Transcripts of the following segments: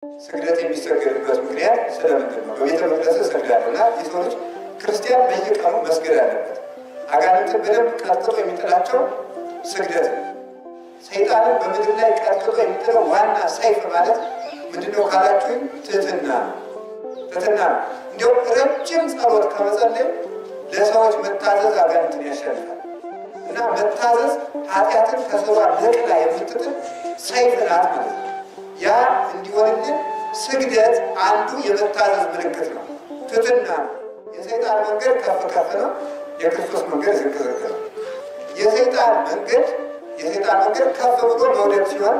ስግደት የሚሰገድበት ምክንያት ስለምንድን ነው? በቤተ መቅደስ እሰግዳለሁና የሰው ልጅ ክርስቲያን በየቀኑ መስገድ አለበት። አጋንንትን በደንብ ቀጥቅጦ የሚጥላቸው ስግደት ነው። ሰይጣንን በምድር ላይ ቀጥቅጦ የሚጥለው ዋና ሰይፍ ማለት ምንድነው ካላችሁኝ? ትህትና ነው። ትህትና ነው። እንዲያው ረጅም ጸሎት ከመጸለይ ለሰዎች መታዘዝ አጋንንትን ያሸንፋል። እና መታዘዝ ኃጢአትን ከሰዋ ነቅላ የምትጥል ሰይፍ ናት ማለት ነው። ያ እንዲሆንልን ስግደት አንዱ የመታዘዝ ምልክት ነው። ትህትና ነው። የሰይጣን መንገድ ከፍ ከፍ ነው፣ የክርስቶስ መንገድ ዝቅ ዝቅ ነው። የሰይጣን መንገድ ከፍ ብሎ መውደቅ ሲሆን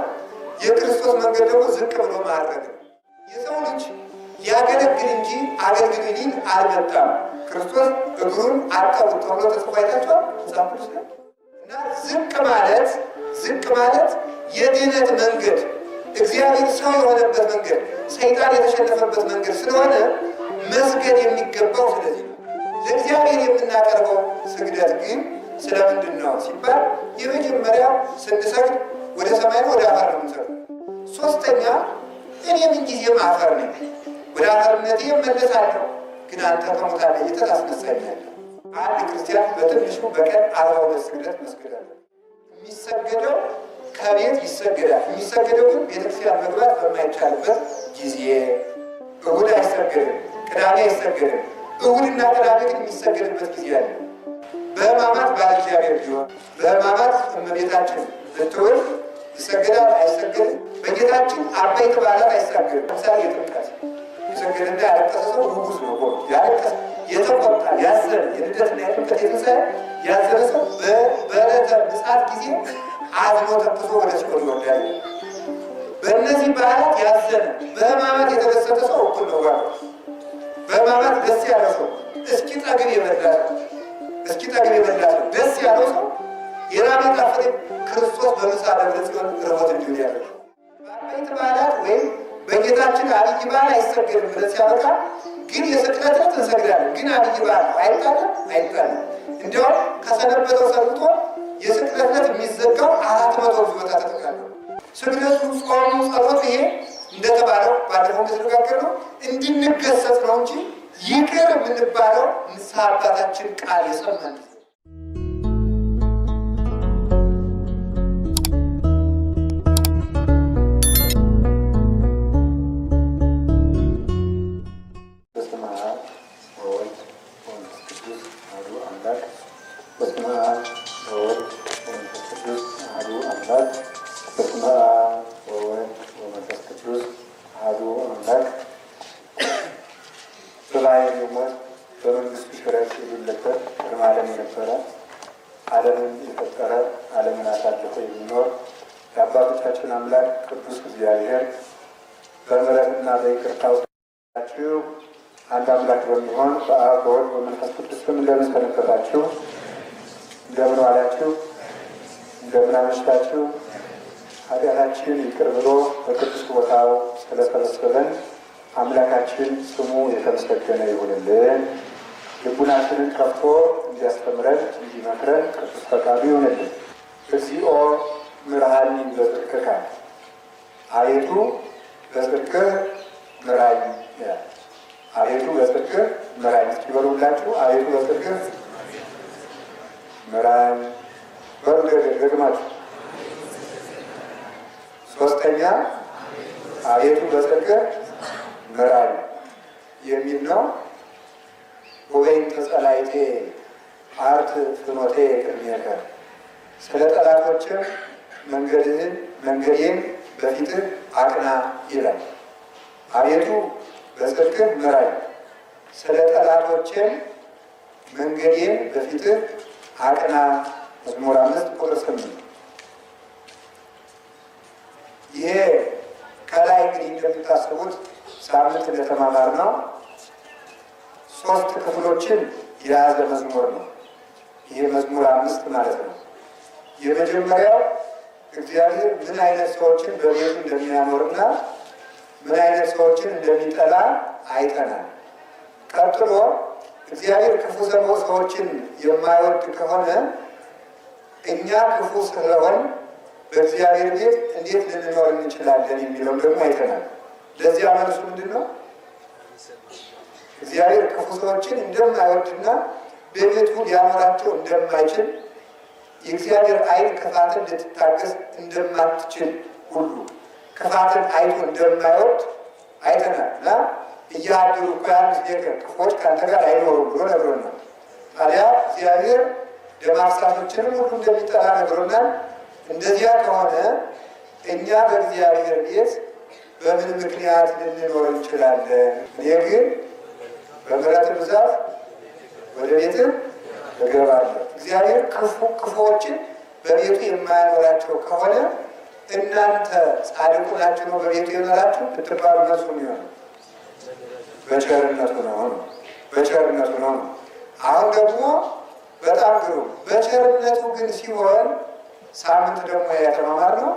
የክርስቶስ መንገድ ደግሞ ዝቅ ብሎ ማድረግ ነው። የሰው ልጅ ሊያገለግል እንጂ አገልግል ሊል አልመጣም። ክርስቶስ እግሩን አጠቡት ተብሎ ተጽፎ አይታችኋል መጽሐፍ ቅዱስ ላይ። እና ዝቅ ማለት የድህነት መንገድ፣ እግዚአብሔር ሰው የሆነበት መንገድ፣ ሰይጣን የተሸነፈበት መንገድ ስለሆነ መስገድ የሚገባው ስለዚህ ነው። ለእግዚአብሔር የምናቀርበው ስግደት ግን ስለምንድን ነው ሲባል የመጀመሪያው ስንሰግድ ወደ ሰማይ ወደ አፈር ነው የምንሰግደው። ሶስተኛ እኔ ምንጊዜም አፈር ነኝ፣ ወደ አፈርነቴ እመለሳለሁ፣ ግን አንተ ከሙታን ለይተህ ታስነሳኛለህ። አንድ ክርስቲያን በትንሹ በቀን 42 ስግደት መስገድ አለ። የሚሰገደው ከቤት ይሰገዳል። የሚሰገደው ግን ቤተክርስቲያን መግባት በማይቻልበት ጊዜ እሁድ አይሰገድም፣ ቅዳሜ አይሰገድም። እሁድና ቅዳሜ ግን የሚሰገድበት ጊዜ አለ። በሕማማት ባለ እግዚአብሔር ቢሆን በሕማማት እመቤታችን ብትወልድ ይሰገዳል አይሰገድም? በጌታችን አበይት በዓላት አይሰገድም። ለምሳሌ የጥምቀት የሰገደና ያለቀሰ ሰው ርጉዝ ነው። ያለቀሰ የተቆጣ ያዘነ የልደትና የጥምቀት የትንሣኤ ያዘነ ሰው በዕለተ ምጽአት ጊዜ አዝኖ ተክሶ ወደ ሲኦል ይወርዳል። በእነዚህ በዓላት ያዘነ በሕማማት የተደሰተ ሰው እኩል ነው ጋር በሕማማት ደስ ያለ ሰው እስኪ ጠግብ የበላ ሰው ደስ ያለው ሰው የራብ የጣፈጠ ክርስቶስ በምጽአተ ደብረ ጽዮን ርቦት እንዲሆን ያደርገው። በአበይት በዓላት ወይም በጌታችን አብይ በዓል አይሰገድም ብለን ሲያበቃ ግን የስቅለት ዕለት እንሰግዳለን። ግን አብይ በዓል አይጣልም። እንዲያውም ከሰነበተው ሰንብቶ የስቅለት ዕለት የሚዘጋው 400 ቢወጣ ተጠቃለሁ። ስግደቱ፣ ጾሙ፣ ጸሎት ይሄ እንደተባለው ባለፈው እንደተነጋገርነው እንድንገሰጽ ነው እንጂ ይቅር የምንባለው ንስሐ አባታችን ቃል የሰማን በመንግስቱ ሽረት የሌለበት ቅድመ ዓለም የነበረ ዓለምን የፈጠረ ዓለምን አሳልፎ የሚኖር የአባቶቻችን አምላክ ቅዱስ እግዚአብሔር በምሕረትና በይቅርታው ችሁ አንድ አምላክ በሚሆን በአብ በወልድ በመንፈስ ቅዱስ ስም እንደምን ሰነበታችሁ? እንደምን ዋላችሁ? እንደምን አመሻችሁ? ኃጢአታችን ይቅር ብሎ በቅዱስ ቦታው ስለሰበሰበን አምላካችን ስሙ የተመሰገነ ይሁንልን። ልቡናችንን ከፍቶ እንዲያስተምረን እንዲመክረን ቅዱስ ፈቃዱ ይሁንልን። እግዚኦ ምርሃኒ በጽድቅከ አቤቱ በጽድቅህ ምራኝ ይላል። አቤቱ በጽድቅህ ምራኝ። እስኪ በሉላችሁ አቤቱ በጽድቅህ ምራኝ በሉ ደግማችሁ። ሶስተኛ አቤቱ በጽድቅህ ምራኝ የሚል ነው። ወይም ተጸላይቴ አርት ፍኖቴ ቅድሜከ፣ ስለ ጠላቶችም መንገዴን በፊትህ አቅና ይላል። አቤቱ በጽድቅህ ምራኝ፣ ስለ ጠላቶችም መንገዴን በፊትህ አቅና። መዝሙር 5 ቁጥር 8። ይሄ ከላይ እንግዲህ እንደምታስቡት ሳምንት እንደተማማር ነው 3 ክፍሎችን የያዘ መዝሙር ነው። ይሄ መዝሙር 5 ማለት ነው። የመጀመሪያው እግዚአብሔር ምን አይነት ሰዎችን በቤቱ እንደሚያኖርና ምን አይነት ሰዎችን እንደሚጠላ አይተናል። ቀጥሎ እግዚአብሔር ክፉ ሰዎችን የማይወድ ከሆነ እኛ ክፉ ስለሆን በእግዚአብሔር ቤት እንዴት ልንኖር እንችላለን የሚለው ደግሞ አይተናል። ለዚያ መልሱ ምንድን ነው? እግዚአብሔር ክፉ ሰዎችን እንደማይወድና በቤቱ ሊያኖራቸው እንደማይችል የእግዚአብሔር ዓይን ክፋትን ልትታገስ እንደማትችል ሁሉ ክፋትን አይቶ እንደማይወድ አይተናል እና እያደሩ እኮ ያን ጊዜ ክፎች ከአንተ ጋር አይኖሩም ብሎ ነግሮናል። ታዲያ እግዚአብሔር ደም አፍሳሾችንም ሁሉ እንደሚጠላ ነግሮናል። እንደዚያ ከሆነ እኛ በእግዚአብሔር ቤት በምን ምክንያት ልንኖር እንችላለን? እኔ ግን በምሕረት ብዛት ወደ ቤትህ እገባለሁ። እግዚአብሔር ክፉዎችን በቤቱ የማያኖራቸው ከሆነ እናንተ ጻድቁ ናችሁ ነው በቤቱ የኖራችሁ ብትባሉ መልሱ የሚሆነው በቸርነቱ ነው። በቸርነቱ ነው። አሁን ደግሞ በጣም ግሩም በቸርነቱ ግን ሲሆን ሳምንት ደግሞ የተማማር ነው።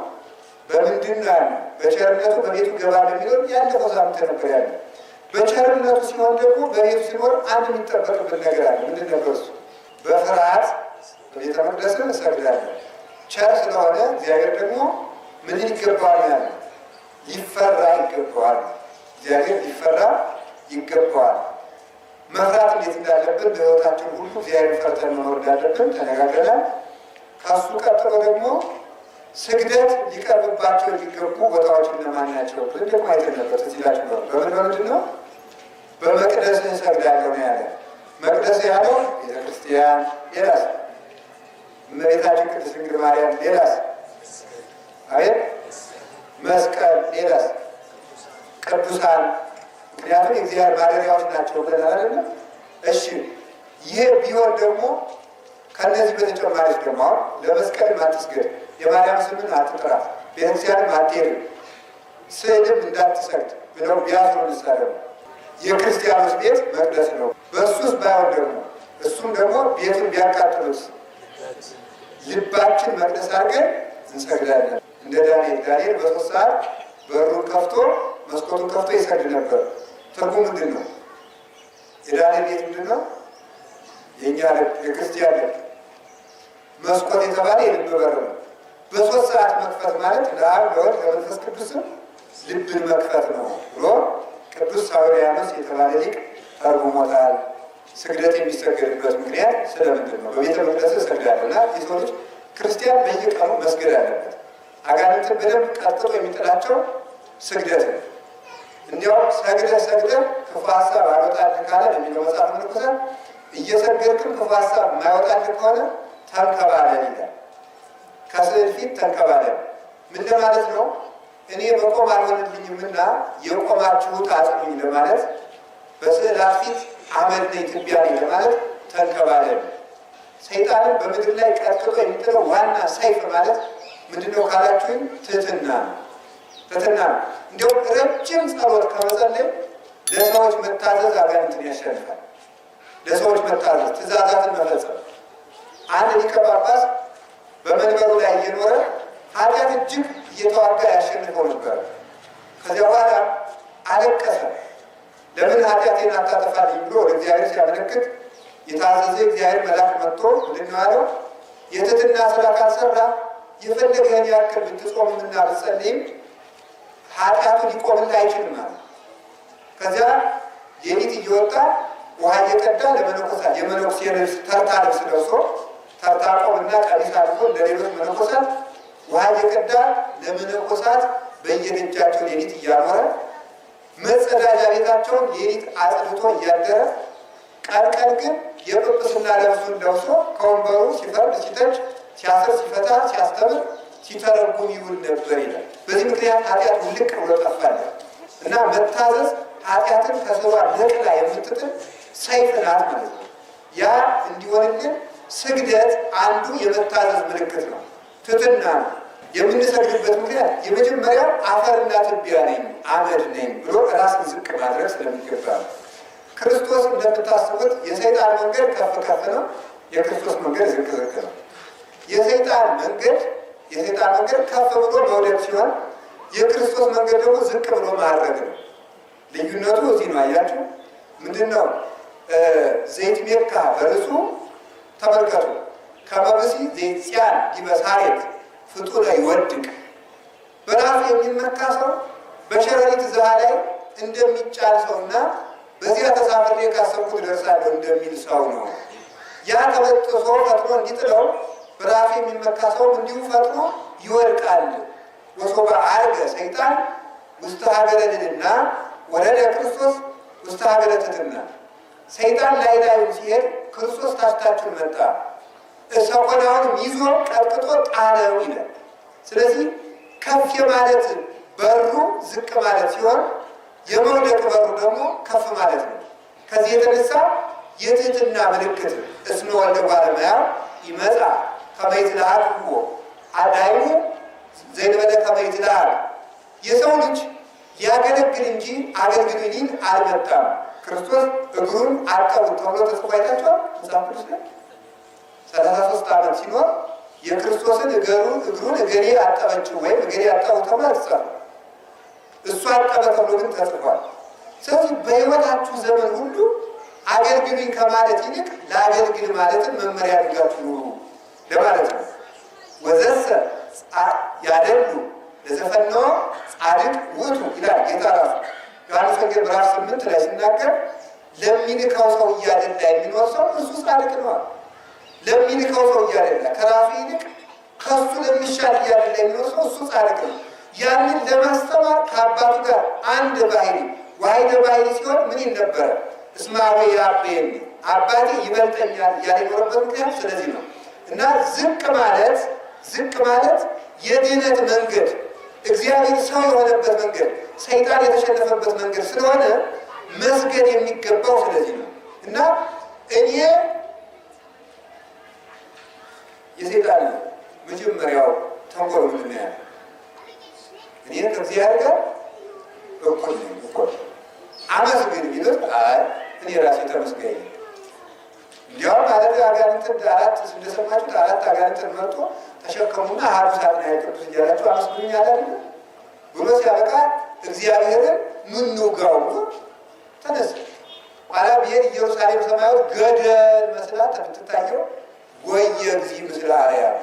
በምንድን ነው ያለ? በቸርነቱ በቤቱ ገባለሁ የሚለው ያለፈው ሳምንት ነበር ያለ። በቸርነቱ ሲሆን ደግሞ በቤቱ ሲኖር አንድ የሚጠበቅብን ነገር አለ። ምንድን ነበር እሱ? በፍርሃት በቤተ መቅደስ እንሰግዳለን። ቸር ስለሆነ እግዚአብሔር ደግሞ ምን ይገባዋል ያለ? ሊፈራ ይገባዋል። እግዚአብሔር ሊፈራ ይገባዋል። መፍራት እንዴት እንዳለብን በሕይወታችን ሁሉ እግዚአብሔር ፈርተን መኖር እንዳለብን ተነጋግረናል። ከሱ ቀጥሎ ደግሞ ስግደት ሊቀርብባቸው የሚገቡ ቦታዎች እነማን ናቸው ብለን ደግሞ አይተን ነበር። እዚላችሁ ነው በምንድን ነው? በመቅደስ እንሰግዳለሁ ነው ያለ። መቅደስ ያለው ቤተክርስቲያን፣ ሌላስ? እመቤታችን ቅድስት ድንግል ማርያም፣ ሌላስ? አቤት መስቀል፣ ሌላስ? ቅዱሳን። ምክንያቱም የእግዚአብሔር ማደሪያዎች ናቸው ብለን አይደለም? እሺ ይሄ ቢሆን ደግሞ ከነዚህ በተጨማሪ ደግሞ አሁን ለመስቀል አትስገድ፣ የማርያም ስምን አትጥራ፣ ቤተክርስቲያንም አትሄድም፣ ስዕልም እንዳትሰግድ ብለው ቢያዝኑ ምሳሌ ነው። የክርስቲያኖች ቤት መቅደስ ነው። በእሱስ ባይሆን ደግሞ እሱም ደግሞ ቤቱን ቢያቃጥሉት ልባችን መቅደስ አድርገን እንሰግዳለን። እንደ ዳንኤል በ3 ሰዓት በሩን ከፍቶ መስኮቱን ከፍቶ ይሰግድ ነበር። ትርጉም ምንድን ነው? የዳንኤል ቤት ምንድን ነው? የእኛ ልብ፣ የክርስቲያን ልብ። መስኮት የተባለ የልብ በር ነው። በ3 ሰዓት መክፈት ማለት ለአብ ለወልድ ለመንፈስ ቅዱስም ልብን መክፈት ነው ብሎ ቅዱስ ሳዊሮስ የተባለ ሊቅ ተርጉሞታል። ስግደት የሚሰገድበት ምክንያት ስለምንድን ነው? በቤተ መቅደስ እሰግዳለሁ እና የሰው ልጅ ክርስቲያን በየቀኑ መስገድ አለበት። አጋንንትን በደንብ ቀጥሎ የሚጥላቸው ስግደት ነው። እንዲያውም ሰግደህ ክፉ ሀሳብ አልወጣልህ ካለ የሚለው መጽሐፍ ቅዱስ እየሰገድክም ክፉ ሀሳብ የማይወጣልህ ከሆነ ተንከባለል ይላል። ከስዕል ፊት ተንከባለል ምን ለማለት ነው? እኔ መቆም አልሆንልኝምና የቆማችሁት አጽኑኝ ለማለት፣ በስዕላት ፊት አመድ ነኝ ትቢያ ነኝ ለማለት ተንከባለል። ሰይጣንን በምድር ላይ ቀጥሎ የሚጥለው ዋና ሰይፍ ማለት ምንድነው ካላችሁኝ? ትህትና ነው። ትህትና ነው። እንዲሁም ረጅም ጸሎት ከመጸለይ ለሰዎች መታዘዝ አጋንንትን ያሸንፋል። ለሰዎች መታዘዝ፣ ትእዛዛትን መፈጸም። አንድ ሊቀ ጳጳስ በመንበሩ ላይ እየኖረ ኃጢአት እጅግ እየተዋጋ ያሸንፈው ነበር። ከዚያ በኋላ አለቀሰ። ለምን ኃጢአቴን አታጠፋልኝ ብሎ ወደ እግዚአብሔር ሲያመለክት የታዘዘ እግዚአብሔር መልአክ መጥቶ ምንድን ነው ያለው? የትህትና ስራ ካልሰራ የፈለገህን ያክል ብትጾምና ብትጸልይም ኃጢአቱ ሊቆምልህ አይችልም አለ። ከዚያ ሌሊት እየወጣ ውሃ እየቀዳ ለመነኮሳት የመነኩሴ ልብስ ተርታ ልብስ ለብሶ ተርታ ቆብና ቀሚስ አድርጎ ለሌሎች መነኮሳት ውሃ እየቀዳ ለመነኮሳት በየደጃቸው ሌሊት እያኖረ መጸዳጃ ቤታቸውን ሌሊት አጽድቶ እያደረ ቀን ቀን ግን የጵጵስና ልብሱን ለብሶ ከወንበሩ ሲፈርድ፣ ሲተች፣ ሲያስር፣ ሲፈታ፣ ሲያስተምር፣ ሲተረጉም ይውል ነበር ይላል። በዚህ ምክንያት ኃጢአት ውልቅ ብሎ ጠፋለ እና መታዘዝ ኃጢአትን ከስሯ ነቅላ የምትጥል ሰይፍ ናት ማለት ነው። ያ እንዲሆንልን ስግደት አንዱ የመታዘዝ ምልክት ነው። ትሕትና ነው። የምንሰግድበት ምክንያት የመጀመሪያው አፈርና ትቢያ ነኝ አመድ ነኝ ብሎ ራስን ዝቅ ማድረግ ስለሚገባ ነው። ክርስቶስ እንደምታስቡት የሰይጣን መንገድ ከፍ ከፍ ነው፣ የክርስቶስ መንገድ ዝቅ ዝቅ ነው። የሰይጣን መንገድ ከፍ ብሎ መውደቅ ሲሆን የክርስቶስ መንገድ ደግሞ ዝቅ ብሎ ማድረግ ነው። ልዩነቱ እዚህ ነው። አያችሁ ምንድን ነው? ዘይት ሜካ በርሱ ተመልከቱ። ከመብሲ ዘይት ጽያን ዲበሳሬት ፍጡረ ይወድቅ። በራሱ የሚመካ ሰው በሸረሪት ዛሃ ላይ እንደሚጫን ሰውና በዚያ ተሳፍሬ ካሰብኩት ደርሳለሁ እንደሚል ሰው ነው። ያ ተበጥሶ ፈጥኖ እንዲጥለው በራሱ የሚመካ ሰው እንዲሁ ፈጥኖ ይወድቃል። ወሶበ ዐርገ ሰይጣን ውስተ ሀገረ ልዕልና ወረደ ክርስቶስ ውስተ ሀገረ ትሕትና። ሰይጣን ላይ ላዩን ሲሄድ ክርስቶስ ታችታችን መጣ፣ ሰኮናውንም ይዞ ቀጥቅጦ ጣለው ይላል። ስለዚህ ከፍ የማለት በሩ ዝቅ ማለት ሲሆን የመውደቅ በሩ ደግሞ ከፍ ማለት ነው። ከዚህ የተነሳ የትሕትና ምልክት እስመ ወልደ እጓለ እመሕያው ይመጻ ከመ ይትለአል አዳይሙ ዘእንበለ ከመ ይትለአል። የሰው ልጅ ሊያገለግል እንጂ አገልግሉኝ ሊል አልመጣም። ክርስቶስ እግሩን አጠቡት ተብሎ ተጽፎ አይታችኋል መጽሐፍ ቅዱስ ላይ። 33 ዓመት ሲኖር የክርስቶስን እግሩን እገሌ አጠበችው ወይም እገሌ አጠቡ ተብሎ አልተጻፈም። እሱ አጠበ ተብሎ ግን ተጽፏል። ስለዚህ በሕይወታችሁ ዘመን ሁሉ አገልግሉኝ ከማለት ይልቅ ለአገልግል ማለትን መመሪያ አድርጋችሁ ኑሩ ለማለት ነው። ወዘሰ ያደሉ ለዘፈነወ ጻድቅ ውእቱ ይላል ጌታ ራሱ ዮሐንስ ወንጌል ምዕራፍ 8 ላይ ሲናገር ለሚልከው ሰው እያደላ የሚኖር ሰው እሱ ጻድቅ ነው። ለሚልከው ሰው እያደላ ከራሱ ይልቅ ከሱ ለሚሻል እያደላ የሚኖር ሰው እሱ ጻድቅ ነው። ያንን ለማስተማር ከአባቱ ጋር አንድ ባህሪ ዋሕደ ባህሪ ሲሆን ምን ይል ነበረ? እስመ አቡየ ያዕቤኒ አባቴ ይበልጠኛል እያለ የኖረበት ምክንያት ስለዚህ ነው። እና ዝቅ ማለት የድህነት መንገድ፣ እግዚአብሔር ሰው የሆነበት መንገድ፣ ሰይጣን የተሸነፈበት መንገድ ስለሆነ መስገድ የሚገባው ስለዚህ ነው። እና እኔ የሰይጣን መጀመሪያው ተንኮል ምንድን ነው ያለ? እኔ ከእግዚአብሔር ጋር እኩል ነኝ አመስግን ቢሉት እኔ ራሴ ተመስጋኝ ነኝ። እንዲያውም ማለት አጋንንትን እንደሰማችሁት 4 አጋንንትን መርጦ ተሸከሙና ሀዱ ሳጥናኤል ቅዱስ እያላችሁ አመስግኑኝ አላለ ብሎ ሲያበቃ እግዚአብሔርን ምን ንውጋው ብሎ ተነሳ። ኋላ ብሄድ ኢየሩሳሌም ሰማያዊት ገደል መስላ የምትታየው ወየ እግዚእ ምስለ አርያም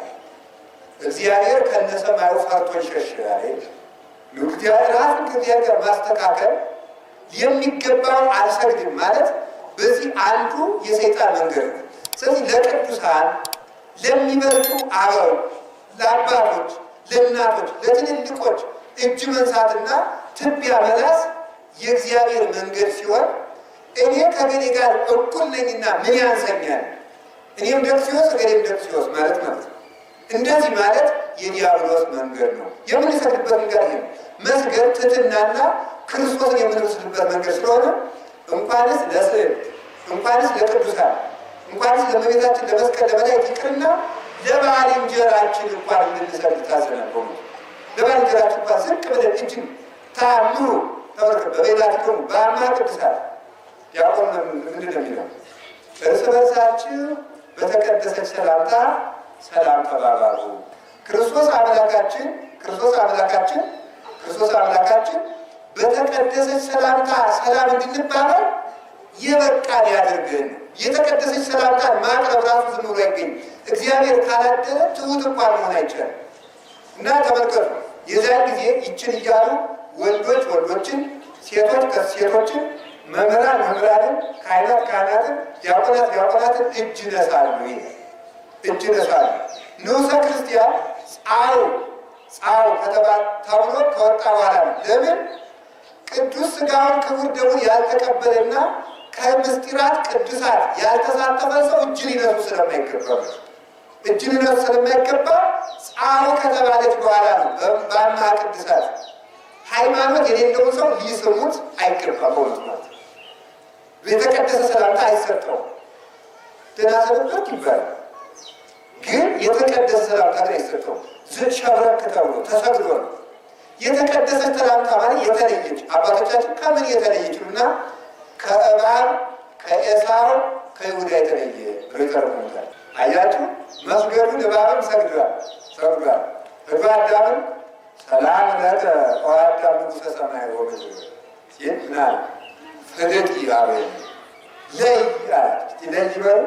እግዚአብሔር ከነሰማዩ ፈርቶ ይሸሻል። ራሱን ከእግዚአብሔር ጋር ማስተካከል የሚገባው አልሰግድም ማለት በዚህ አንዱ የሰይጣን መንገድ ነው። ስለዚህ ለቅዱሳን ለሚበልጡ አበው፣ ለአባቶች፣ ለእናቶች፣ ለትልልቆች እጅ መንሳትና ትቢያ መላስ የእግዚአብሔር መንገድ ሲሆን እኔ ከገሌ ጋር እኩል ነኝና ምን ያንሰኛል? እኔም ደክሲዮስ እገሌም ደክሲዮስ ማለት ነው። እንደዚህ ማለት የዲያብሎስ መንገድ ነው። የምንሰግድበት መንገድ ይሄ መስገድ ትሕትናና ክርስቶስን የምንመስልበት መንገድ ስለሆነ እንኳንስ ለስዕል እንኳንስ ለቅዱሳን እንኳንስ ለእመቤታችን ለመስቀል ለመላእክት ይቅርና ለባልንጀራችን እንኳን እንድንሰግድ ታዘናል። ለባልንጀራችን እንኳን ዝቅ ብለን እጅን ታምሩ ተመልከቱ። በቤላቲክሙ በአምሃ ቅዱሳን ዲያቆን ምንድን ነው የሚለው? እርስ በርሳችሁ በተቀደሰች ሰላምታ ሰላም ተባባሉ። ክርስቶስ አምላካችን በተቀደሰች ሰላምታ ሰላም እንድንባባል የበቃን ያድርገን። የተቀደሰች ሰላምታን ማቅረብ ራሱ ዝም ብሎ አይገኝም። እግዚአብሔር ካላደረ ትሑት እንኳን መሆን አይቻልም። እና ተመልከቱ፣ የዚያን ጊዜ ይችን እያሉ ወንዶች ወንዶችን፣ ሴቶች ሴቶችን፣ መምህራን መምህራንን፣ ካህናት ካህናትን፣ ዲያቆናት ዲያቆናትን እጅ ነሳሉ። እጅ ነሳሉ። ንዑሰ ክርስቲያን ጻው ከተባለ ተብሎ ከወጣ በኋላ ነው። ለምን? ቅዱስ ሥጋውን ክቡር ደሙን ያልተቀበለና ከምስጢራት ቅዱሳት ያልተሳተፈ ሰው እጅ ሊነሱ ስለማይገባ ጻው ከተባለች በኋላ ነው። በአምሃ ቅዱሳት ሃይማኖት የሌለውን ሰው ሊስሙት አይገባም። በእውነት የተቀደሰ ሰላምታ አይሰጠውም። ደህና ሰንበት ይባላል፣ ግን የተቀደሰ ሰላምታ ግን አይሰጠውም። ሸብረክ ተብሎ ተሰግዶ ነው። የተቀደሰች ሰላምታ ማለት የተለየች አባቶቻችን ከምን የተለየች እና ከእባብ ከኤሳው ከይሁዳ የተለየ ብሎ ይተረጉሙታል። አያችሁ፣ መስገዱን እባብም ሰግዷል። ሕዝበ አዳምን ሰላም ለከ ኦ አዳም ንጉሠ ሰማይ ወምድር ሲል ምናል ፍልጥ አቤል ለይ ለይ በሉ።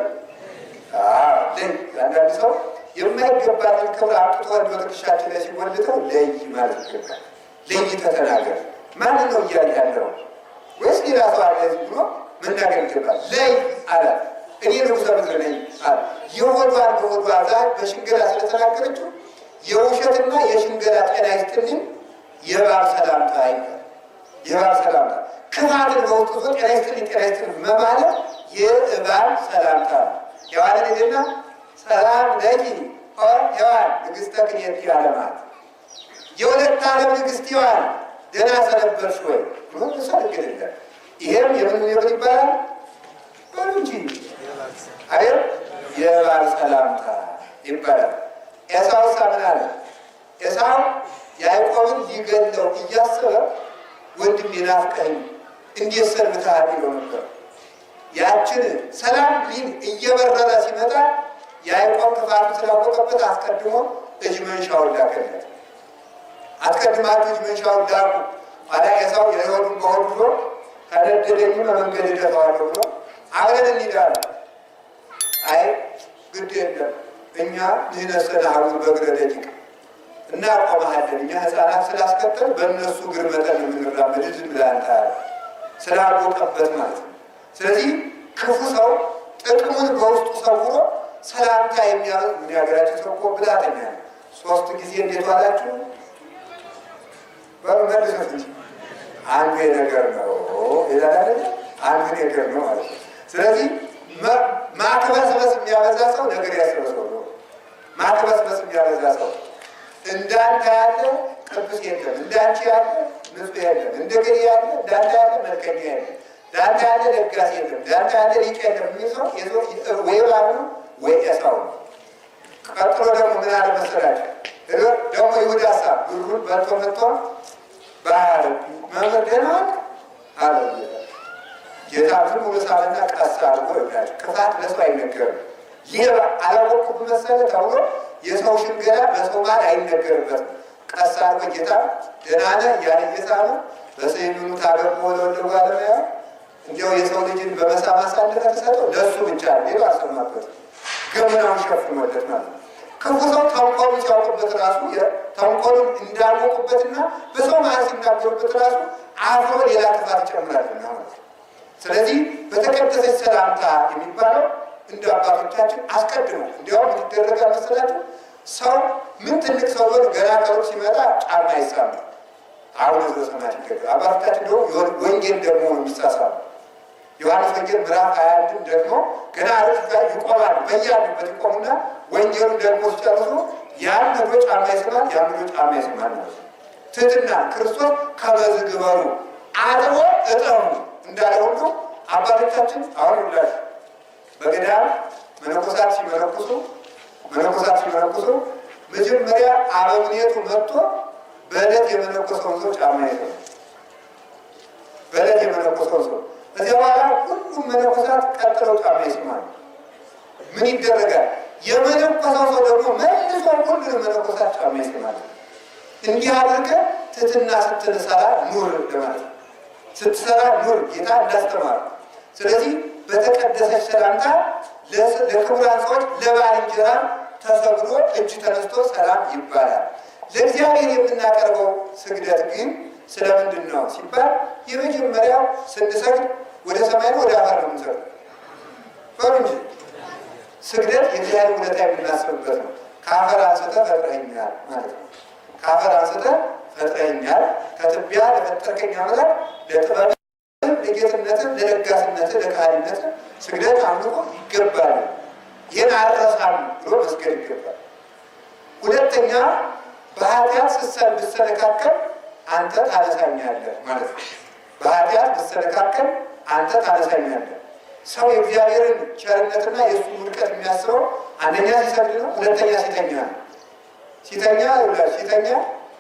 ለይ አንዳንድ ሰው የማይገባትን ክብር አምጥቶ ወደ ትከሻችን ላይ ሲወልደው ለይ ማለት ይገባል። ለይተህ ተናገር፣ ማንን ነው እያለ ያለው? ወይስ ሌላ ሰው አለ ብሎ መናገር ይገባል። ለይ አለ እኔ ንጉሠ ምድር ነኝ አለ። የሆዷን በሆዷ ዛር በሽንገላ ስለተናገረችው የውሸትና የሽንገላ ጤና ይስጥልኝ የእባብ ሰላምታ ይባላል። የእባብ ሰላምታ ክፋትን በውስጡ ጤና ይስጥልኝ መማለት የእባብ ሰላምታ ነው። ሔዋንን ሄደና ሰላም ለኪ ኦ ሔዋን ንግሥተ ክልኤቲ ዓለማት የሁለት ዓለም ንግሥት ሔዋን ደህና ሰነበትሽ ወይ ብሎ ተሰግደለ። ይሄም የምን ይባላል? በሉ እንጂ አይ የእባብ ሰላምታ ይባላል። ኤሳው ምን አለ? ኤሳው ያዕቆብን ሊገለው እያሰበ ወንድም ይናፍቀኝ እንዴት ሰንብተሃል ይለው ነበር። ያችን ሰላም ሊል እየበረረ ሲመጣ ያዕቆብ ክፋቱ ስላወቀበት አስቀድሞ እጅ መንሻውን ላከለት። አስቀድማችሁ እጅ መንሻውን ላኩ። ኋላ ኤሳው የሆዱን በሆድ ብሎ ከነደደኝ መንገድ እደፋዋለሁ ብሎ አብረን እንሄዳለን። አይ ግድ የለም እኛ ንሕነሰ አሁን በእግረ ደቂቅ እናቆመሃለን። እኛ ሕፃናት ስላስከተል በእነሱ እግር መጠን የምንራመድ ዝም ብለህ አንተ ስላወቀበት ማለት ነው። ስለዚህ ክፉ ሰው ጥቅሙን በውስጡ ሰውሮ ሰላምታ የሚያገራቸው ሰው እኮ ብላተኛ ነው። 3 ጊዜ እንዴት ዋላችሁ በመልሰት እንጂ አንድ ነገር ነው ይላል። አንድ ነገር ነው ማለት ነው። ስለዚህ ማክበስበስ የሚያበዛ ሰው ነገር ያስበሰው ነው። ማክበስበስ የሚያበዛ ሰው እንዳንተ ያለ ቅዱስ የለም፣ እንዳንቺ ያለ ንጹሕ የለም፣ እንደገሌ ያለ እንዳንተ ያለ መልከኛ የለም፣ እንዳንተ ያለ ለጋስ የለም፣ እንዳንተ ያለ ሊቅ የለም የሚል ሰው ወይ እባብ ነው ወይ ኤሳው ነው። ቀጥሎ ደግሞ ምን አለ መሰላችሁ? ደግሞ ይሁዳ ብሩን በልቶ መጥቶ ባህር መምህር ደህና አለ ጌታ ዝም ብሎ ሳለና ቀስ አድርጎ ይላል። ክፋት ለሰው አይነገርም። ይህ አላወቅኩት መሰለህ ተብሎ የሰው ሽንገላ በሰው መሃል አይነገርበትም። ቀስ አድርጎ ጌታ ደህና ነህ እያለ እየሳመ በሰይኑኑ ታገቦ ለወልደ ባለሙያ እንዲያው የሰው ልጅን በመሳም አሳልፈህ ትሰጠው ለእሱ ብቻ ሌላው አልሰማበትም። ገመናውን ሸፍኖለት ማለት ነው። ክፉ ሰው ተንኮሉን ሲያውቅበት ራሱ ተንኮሉን እንዳወቁበትና በሰው መሃል ሲናገሩበት ራሱ አፍሮ ሌላ ክፋት ይጨምራልና ማለት ነው። ስለዚህ በተቀደሰች ሰላምታ የሚባለው እንደ አባቶቻችን አስቀድሞ እንዲያውም ይደረጋል መሰላችሁ። ሰው ምን ትልቅ ሰው ሆኖ ገና ከሩቅ ሲመጣ ጫማ ይሳማል። አሁን ዘሰማት ይገባል። አባቶቻችን ደግሞ ወንጌል ደግሞ የሚሳሳሉ ዮሐንስ ወንጌል ምዕራፍ 21 ደግሞ ገና ሩቅ ጋር ይቆማል። በያሉበት ይቆሙና ወንጌሉን ደግሞ ሲጨርሱ ያን ሄዶ ጫማ ይስማል፣ ያን ሄዶ ጫማ ይስማል ማለት ነው። ትሕትና ክርስቶስ ከመዝ ግበሩ አጥቦ እጠቡ እንዳለ ሁሉ አባቶቻችን አሁን ሁላችሁ በገዳም መነኮሳት ሲመነኩሱ መጀመሪያ አበምኔቱ መጥቶ በዕለት የመነኮሰውን ሰው ጫማ ይዘው በዕለት የመነኮሰውን ሰው እዚያ በኋላ ሁሉም መነኮሳት ቀጥለው ጫማ ይስማሉ። ምን ይደረጋል? የመነኮሰው ሰው ደግሞ መልሶ ሁሉንም መነኮሳት ጫማ ይስማሉ። እንዲህ አድርገህ ትሕትና ስትሰራ ኑር ለማለት ስትሰራ ኑር ጌታ እንዳስተማሩ። ስለዚህ በተቀደሰች ሰላምታ ለክቡራን ሰዎች ለባልንጀራ ተሰግዶ እጅ ተነስቶ ሰላም ይባላል። ለእግዚአብሔር የምናቀርበው ስግደት ግን ስለምንድን ነው ሲባል የመጀመሪያው ስንሰግድ ወደ ሰማይ ወደ አፈር ነው የምንሰግደው። በሉ እንጂ ስግደት የእግዚአብሔር ውለታ የምናስብበት ነው። ከአፈር አንስተህ ፈጥረኸኛል ማለት ነው። ከአፈር አንስተህ ፈጥረኸኛል፣ ከትቢያ ለፈጠርከኝ አምላክ ለጥበብ ለጌትነትን ለለጋስነትን ለካህሊነትን ስግደት አምልኮ ይገባል። ይህን አልረሳም ብሎ መስገድ ይገባል። ሁለተኛ በኃጢአት ብትሰነካከል አንተ ታነሳኛለህ ማለት ነው። በኃጢአት ብትሰነካከል አንተ ታነሳኛለህ። ሰው የእግዚአብሔርን ቸርነትና የእሱን ውድቀት የሚያስበው አንደኛ ሲሰግድ ነው፣ ሁለተኛ ሲተኛ ነው። ሲተኛ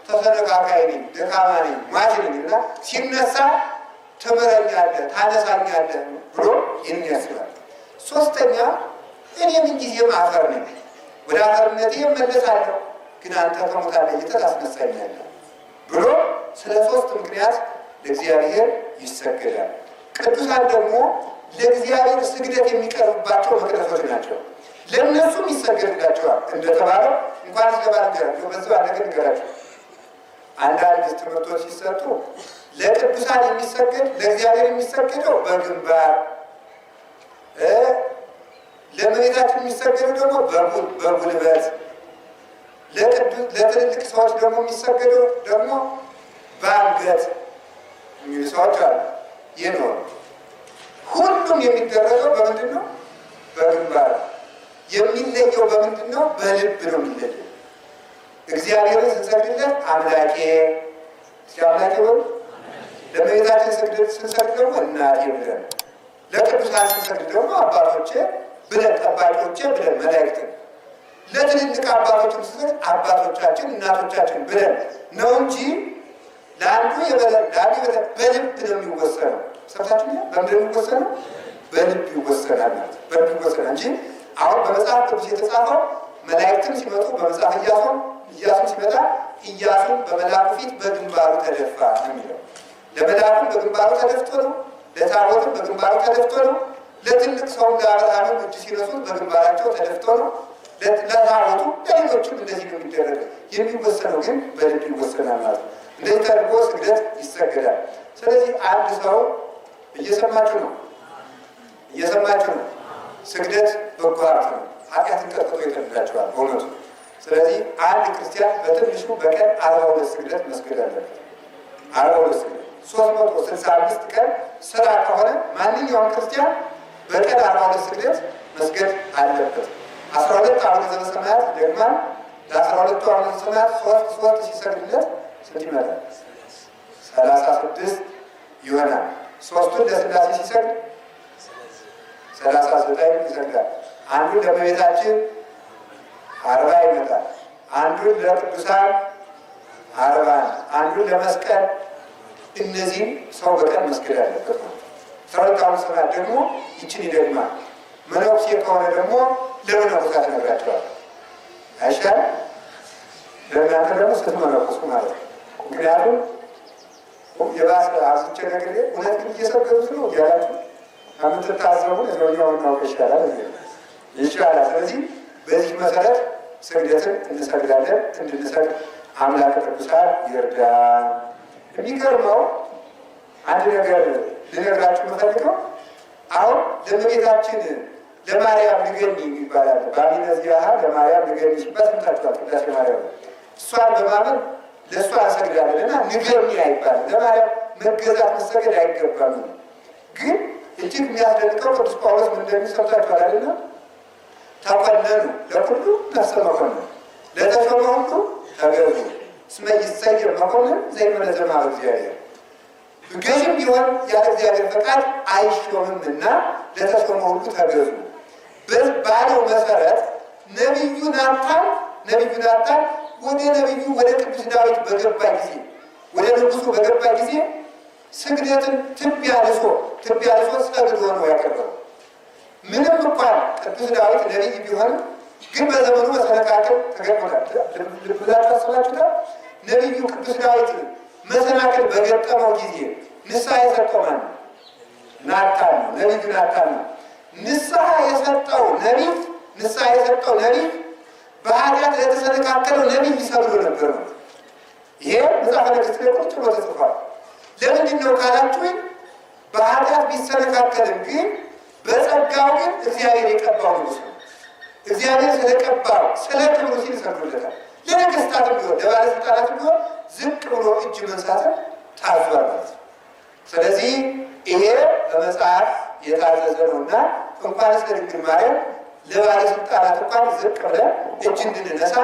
ተሰነካካይ ነኝ፣ ደካማ ነኝ፣ ሟች ነኝ እና ሲነሳ ትምረኛለህ፣ ታነሳኛለህ ብሎ ይህን ያስባል። ሶስተኛ እኔ ምንጊዜም አፈር ነኝ፣ ወደ አፈርነቴ እመለሳለሁ፣ ግን አንተ ከሙታን ለይተህ ታስነሳኛለህ ብሎ ስለ 3 ምክንያት ለእግዚአብሔር ይሰገዳል። ቅዱሳን ደግሞ ለእግዚአብሔር ስግደት የሚቀርብባቸው መቅደሶች ናቸው። ለእነሱም ይሰገድላቸዋል። እንደተባለው እንኳን ስለባልንጀራ በዚህ ነገር ንገራቸው። አንዳንድ ትምህርቶች ሲሰጡ ለቅዱሳን የሚሰገድ ለእግዚአብሔር የሚሰገደው በግንባር፣ ለእመቤታችን የሚሰገደው ደግሞ በጉልበት፣ ለትልልቅ ሰዎች ደግሞ የሚሰገደው ደግሞ በአንገት የሚሉ ሰዎች አሉ። ይህ ነው። ሁሉም የሚደረገው በምንድን ነው? በግንባር። የሚለየው በምንድን ነው? በልብ ነው የሚለየው። እግዚአብሔርን ስንሰግድለት አምላኬ አምላኬ ወይ ለእመቤታችን ስንሰግድ ደግሞ እናቴ ብለን፣ ለቅዱሳን ስንሰግድ ደግሞ አባቶቼ ብለን፣ ጠባቂዎቼ ብለን መላእክትን፣ ለትልልቅ አባቶችን ስንሰግድ አባቶቻችን እናቶቻችን ብለን ነው እንጂ ለአንዱ የበለጠ ለአንዱ የበለጠ በልብ ነው የሚወሰነው። ሰብታችን በምንድን ነው የሚወሰነው? በልብ ይወሰናል ማለት በልብ ይወሰናል እንጂ አሁን በመጽሐፍ ቅዱስ የተጻፈው መላእክትም ሲመጡ በመጽሐፍ ኢያሱም ሲመጣ ኢያሱም በመልአኩ ፊት በግንባሩ ተደፋ ነው የሚለው። ለመልአኩም በግንባሩ ተደፍቶ ነው፣ ለታቦትም በግንባሩ ተደፍቶ ነው፣ ለትልቅ ሰውም ለአብርሃምም እጅ ሲነሱት በግንባራቸው ተደፍቶ ነው፣ ለታቦቱ ለሌሎችም እንደዚህ ነው የሚደረገው። የሚወሰነው ግን በልብ ይወሰናል ማለት ነው። እንደዚህ ተደርጎ ስግደት ይሰገዳል። ስለዚህ አንድ ሰው እየሰማችሁ ነው ስግደት በጎ ሀብት ነው። ኃጢአትን ቀጥቶ ይጠብቃችኋል በእውነቱ። ስለዚህ አንድ ክርስቲያን በትንሹ በቀን 42 ስግደት መስገድ አለበት። 42 ስግደት 365 ቀን ስራ ከሆነ ማንኛውም ክርስቲያን በቀን 42 ስግደት መስገድ አለበት። 12 አቡነ ዘበሰማያት ደግማል። ለ12ቱ አቡነ ዘበሰማያት ሶስት ሲሰግድለት ስንት ይመጣል? 36 ይሆናል። ሶስቱን ለስላሴ ሲሰግድ 39 ይሰግዳል። አንዱን ለእመቤታችን 40 ይመጣል። አንዱን ለቅዱሳን 40፣ አንዱን ለመስቀል። እነዚህም ሰው በቀን መስገድ አለበት ነው። 12 ሰዓት ደግሞ ይችን ይደግማል። መነኩሴ ከሆነ ደግሞ ለመነኮሳት ነግራቸዋል። አይሻልም? ለእናንተ ደግሞ ስትመነኩሱ ማለት ነው። ምክንያቱም የባሰ አብዝቼ ነገር እውነት ግን እየሰገዱት ነው እያላችሁ ከምትታዘቡ ለሰውኛውን ማወቅ ይሻላል ይሻላል። ስለዚህ በዚህ መሰረት ስግደትን እንሰግዳለን። እንድንሰግድ አምላከ ቅዱሳን ይርዳን። የሚገርመው አንድ ነገር ልነግራችሁ የምፈልገው አሁን ለእመቤታችን ለማርያም ንገኒ ይባላል። በአቢነዚያ ለማርያም ንገኒ ሲባል ሰምታችኋል። ቅዳሴ ማርያም እሷን በማመን ለእሷ እንሰግዳለን እና ንገኒ አይባልም። ለማርያም መገዛት መሰገድ አይገባም። ግን እጅግ የሚያስደንቀው ቅዱስ ጳውሎስ ምን እንደሚል ሰምታችኋል አይደለ? ተኮነኑ ለኩሉ ነፍሰ መኮንን ለተሾመ ሁሉ ተገዙ እስመ ይሰየር መኮንን ዘይመለዘ ማረ እግዚአብሔር። ገዥም ቢሆን ያለ እግዚአብሔር ፈቃድ አይሾምምና ለተሾመ ሁሉ ተገዙ ባለው መሰረት ነቢዩ ናታን ወደ ነቢዩ ወደ ቅዱስ ዳዊት በገባ ጊዜ ወደ ንጉሱ በገባ ጊዜ ስግደትን ትቢያ ልሶ ሰግዶ ነው ያቀረበው። ምንም እንኳን ቅዱስ ዳዊት ነቢይ ቢሆንም ግን በዘመኑ መሰነካከል ተገጥሞታል። ልብዛት ታስባችሁታል። ነቢዩ ቅዱስ ዳዊት መሰናክል በገጠመው ጊዜ ንስሐ የሰጠው ማን ነው? ናታን ነው። ነቢዩ ናታን ነው። ንስሐ የሰጠው ነቢይ በኃጢአት ለተሰነካከለው ነቢይ ይሰግዱ ነበር ነው። ይሄ መጽሐፈ ነገሥት ላይ ቁጭ ብሎ ተጽፏል። ለምንድን ነው ካላችሁኝ፣ በኃጢአት ቢሰነካከልም ግን በጸጋው ግን እግዚአብሔር የቀባው ንጉሥ ነው። እግዚአብሔር ስለቀባው ስለ ክብሩ ሲል ሰግዶለታል። ለነገሥታትም ቢሆን ለባለስልጣናትም ቢሆን ዝቅ ብሎ እጅ መንሳትን ታዟል ማለት ነው። ስለዚህ ይሄ በመጽሐፍ የታዘዘ ነውና እንኳን ስለ ድንግል ማርያም ለባለስልጣናት እንኳን ዝቅ ብለን እጅ እንድንነሳ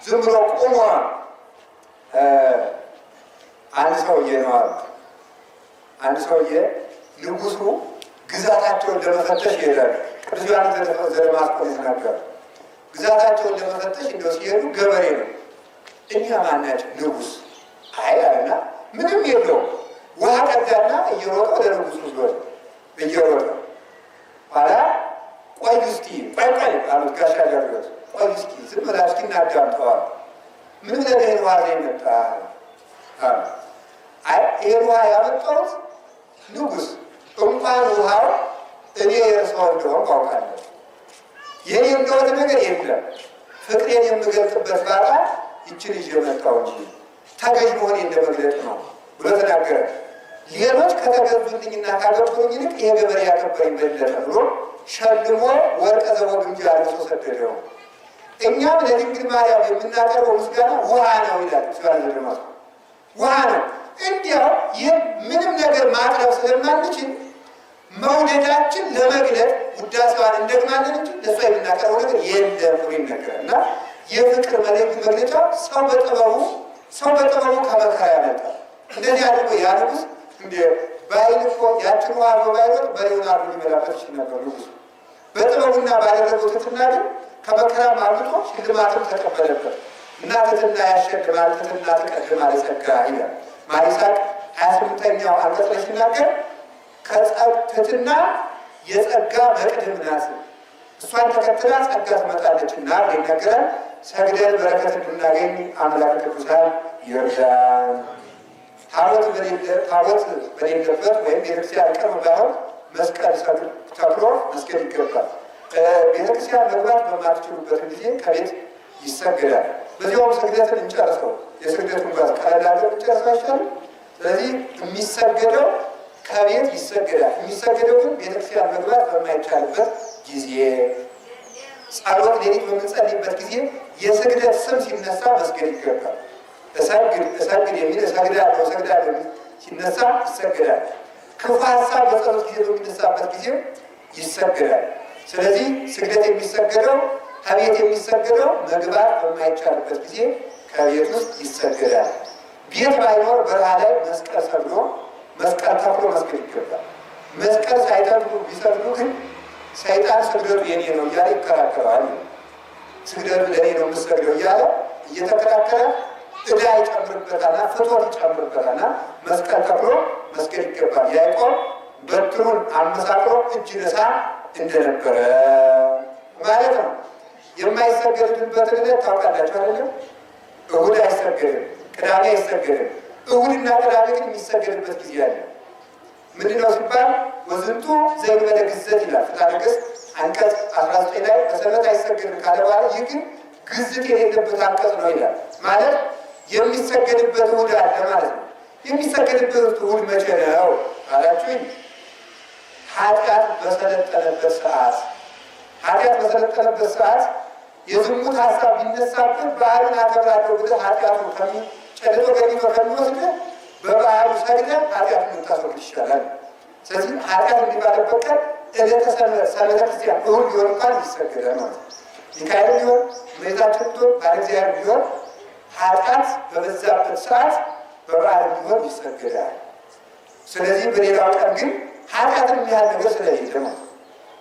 ዝም ብሎ ቆሞ አንድ ሰውዬ ንጉሱ ግዛታቸውን ለመፈተሽ ይሄዳሉ። ቅዱስ ዮሐንስ ዘደማስቆ ይናገራል። ግዛታቸውን ለመፈተሽ እንደው ሲሄዱ ገበሬ ነው። እኛ ማናቸው? ንጉስ አይ አለና ምንም የለውም። ውሃ ቀዳና እየሮጠ ወደ ንጉሱ ዞረ። እየሮጠ ኋላ ቆይ እስኪ ቆይ አሉት ጋሻ ጃግሬዎች። ቆይ እስኪ ዝም ብላ እስኪ እናዳምጠዋል። ምን ብለህ ይሄን ውሃ ላይ መጣ? አይ ይሄን ውሃ ያመጣሁት ንጉስ እንኳን ውሃው እኔ የእርስዎ እንደሆንኩ አውቃለሁ። የኔ እንደሆነ ነገር የለም። ፍቅሬን የምገልጥበት ባጣ ይችን ይዤ መጣሁ እንጂ ተገዥ መሆኔ እንደመግለጥ ነው ብሎ ተናገረ። ሌሎች ከተገዙልኝና ካገቡልኝ ይልቅ ይሄ ገበሬ ያከበረኝ በለጠ ብሎ ሸልሞ ወርቀ ዘቦ ግምጃ አልብሶ ሰደደው። እኛም ለድንግል ማርያም የምናቀርበው ምስጋና ውሃ ነው ይላል ስብሐት ዘደማስቆ። ውሃ ነው። እንዲያው ይህ ምንም ነገር ማቅረብ ስለማንችል መውደዳችን ለመግለጥ ውዳሴዋን እንደግማለን እንጂ ለእሷ የምናቀርበው ነገር የለም ብሎ ይነገራል። እና የፍቅር መልእክት መግለጫ ሰው በጥበቡ ከመከራ ያመጣል። እንደዚህ አድርጎ ያ ንጉሥ እንደ ባይል እኮ ያችን ውሃ በባይወጥ በሬውን አርዶ ሊበላበት ይችል ነበር። ንጉሥ በጥበቡና ባደረገው ትሕትና ግን ከመከራ አምልጦ ሽልማትን ተቀበለበት። እና ትሕትና ያሸልማል፣ ትሕትና ትቀድማል ጸጋ ይላል ማር ይስሐቅ 28ኛው አንቀጽ ላይ ሲናገር ትሕትና የጸጋ መቅድም ናት፣ እሷን ተከትላ ጸጋ ትመጣለችና ይነገራል። ሰግደን በረከት እንድናገኝ አምላክ ቅዱሳን ይርዳን። ታቦት በሌለበት ወይም ቤተክርስቲያን ቅርብ ባይሆን መስቀል ተክሎ መስገድ ይገባል። ቤተክርስቲያን መግባት በማትችሉበት ጊዜ ከቤት ይሰገዳል። በዚያውም ስግደትን እንጨርሰው። የስግደቱን ጋር ቀለል አድርገን እንጨርሰው አይቻልም። ስለዚህ የሚሰገደው ከቤት ይሰገዳል። የሚሰገደው ግን ቤተክርስቲያን መግባት በማይቻልበት ጊዜ፣ ጸሎት ሌሊት በምንጸልይበት ጊዜ የስግደት ስም ሲነሳ መስገድ ይገባል። እሰግድ የሚል እሰግዳለሁ የሚል ሲነሳ ይሰገዳል። ክፉ ሀሳብ በጸሎት ጊዜ በሚነሳበት ጊዜ ይሰገዳል። ስለዚህ ስግደት የሚሰገደው ከቤት የሚሰገደው መግባት በማይቻልበት ጊዜ ከቤት ውስጥ ይሰገዳል። ቤት ባይኖር በረሃ ላይ መስቀል ሰግዶ መስቀል ተክሎ መስገድ ይገባል። መስቀል ሳይተክሉ ቢሰግዱ ግን ሰይጣን ስግደቱ የኔ ነው እያለ ይከራከራል። ስግደቱ ለእኔ ነው የምሰግደው እያለ እየተከራከረ ዕዳ ይጨምርበታልና ፍትወት ይጨምርበታልና መስቀል ተክሎ መስገድ ይገባል። ያዕቆብ በትሩን አመሳቅሎ እጅ ነሳ እንደነበረ ማለት ነው። የማይሰገድበትን ዕለት ታውቃላችሁ አይደለም? እሁድ አይሰገድም፣ ቅዳሜ አይሰገድም። እሁድና ቅዳሜ ግን የሚሰገድበት ጊዜ አለ። ምንድነው ሲባል ወዝንቱ ዘእንበለ ግዘት ይላል ፍትሐ ነገሥት አንቀጽ 19 ላይ በሰንበት አይሰገድም ካለ በኋላ ይህ ግን ግዝት የሌለበት አንቀጽ ነው ይላል። ማለት የሚሰገድበት እሁድ አለ ማለት ነው። የሚሰገድበት እሁድ መቼ ነው አላችሁኝ? ኃጢአት በሰለጠነበት ሰዓት የዝሙት ሀሳብ ቢነሳብን በዓሉን አከብራለሁ ብለህ ኃጢአቱ ጨልጦ ገቢቶ ከሚወስድህ በበዓሉ ሰግደህ ኃጢአቱን ልታስወግድ ይችላል። ስለዚህ ኃጢአት የሚባልበት ቀን ዕለተ ሰንበተ ክርስቲያን እሁድ ቢሆን እንኳን ይሰገዳል ማለት ነው። ሚካኤል ቢሆን እመቤታችን ቢሆን ባለ እግዚአብሔር ቢሆን ኃጢአት በበዛበት ሰዓት በበዓል ቢሆን ይሰገዳል። ስለዚህ በሌላው ቀን ግን ኃጢአትን የሚያህል ነገር ስለሌለ ነው።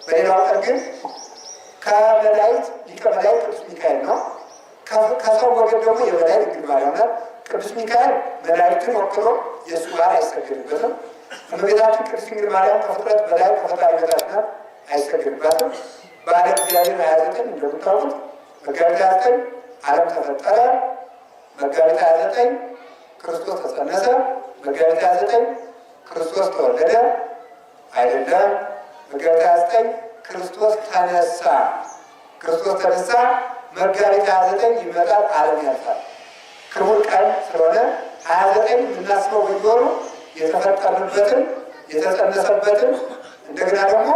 በሌላው ቀን ግን ከመላእክት ሊቀ መላእክት ቅዱስ ሚካኤል ነው። ከሰው ወገን ደግሞ የበላይ ድንግል ማርያም ናት። ቅዱስ ሚካኤል መላእክትን ወክሎ የእሱ በዓል አይሰገድበትም። እመቤታችን ቅድስት ድንግል ማርያም ከፍጥረት በላይ ከፈጣሪ በታች ናት፣ አይሰገድባትም። በዓለ እግዚአብሔር 29 እንደምታውቁት መጋቢት 29 ዓለም ተፈጠረ፣ መጋቢት 29 ክርስቶስ ተጸነሰ፣ መጋቢት 29 ክርስቶስ ተወለደ አይደለም። መጋቢት 29 ክርስቶስ ተነሳ። መጋቢት 29 ይመጣል፣ ዓለም ያልፋል። ክቡር ቀን ስለሆነ 29 የምናስበው በየወሩ የተፈጠርንበትን የተጸነሰበትን እንደገና ደግሞ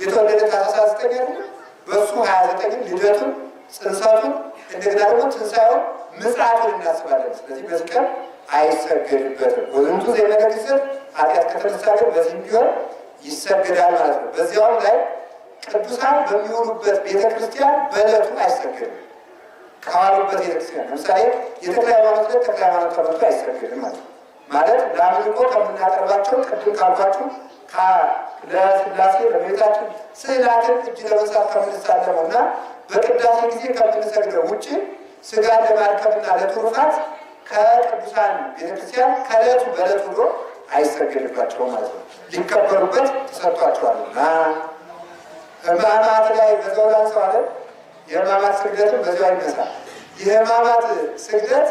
የተወለደ ታኅሳስ 9 በእሱ 29 ልደቱን ጽንሰቱን እንደገና ደግሞ ትንሣኤውን ምጽአቱን እናስባለን። ስለዚህ በዚህ ቀን አይሰገድበትም። ወዝንቱ ዘእንበለ ግዘት ኃጢአት ከተነሳ ግን በዚህም ቢሆን ይሰገዳል ማለት ነው። በዚያውም ላይ ቅዱሳን በሚውሉበት ቤተክርስቲያን በዕለቱ አይሰገድም። ከዋሉበት ቤተክርስቲያን ለምሳሌ የተክለ ሃይማኖት ላይ ተክለ ሃይማኖት ተመቶ አይሰገድም ማለት ለአምልኮ ከምናቀርባቸው ቅድም ካልኳችሁ ለሥላሴ ለቤታችን ስዕላትን እጅ ለመንሳት ከምንሳለመው እና በቅዳሴ ጊዜ ከምንሰግደው ውጭ ስጋን ለማድከምና ለትሩፋት ከቅዱሳን ቤተክርስቲያን ከዕለቱ በዕለቱ ብሎ አይሰገድባቸውም ማለት ነው። ሊከበሩበት ተሰጥቷቸዋልና ሕማማት ላይ በዛው ላንሰዋለ የሕማማት ስግደትን በዚያው ይነሳል። የሕማማት ስግደት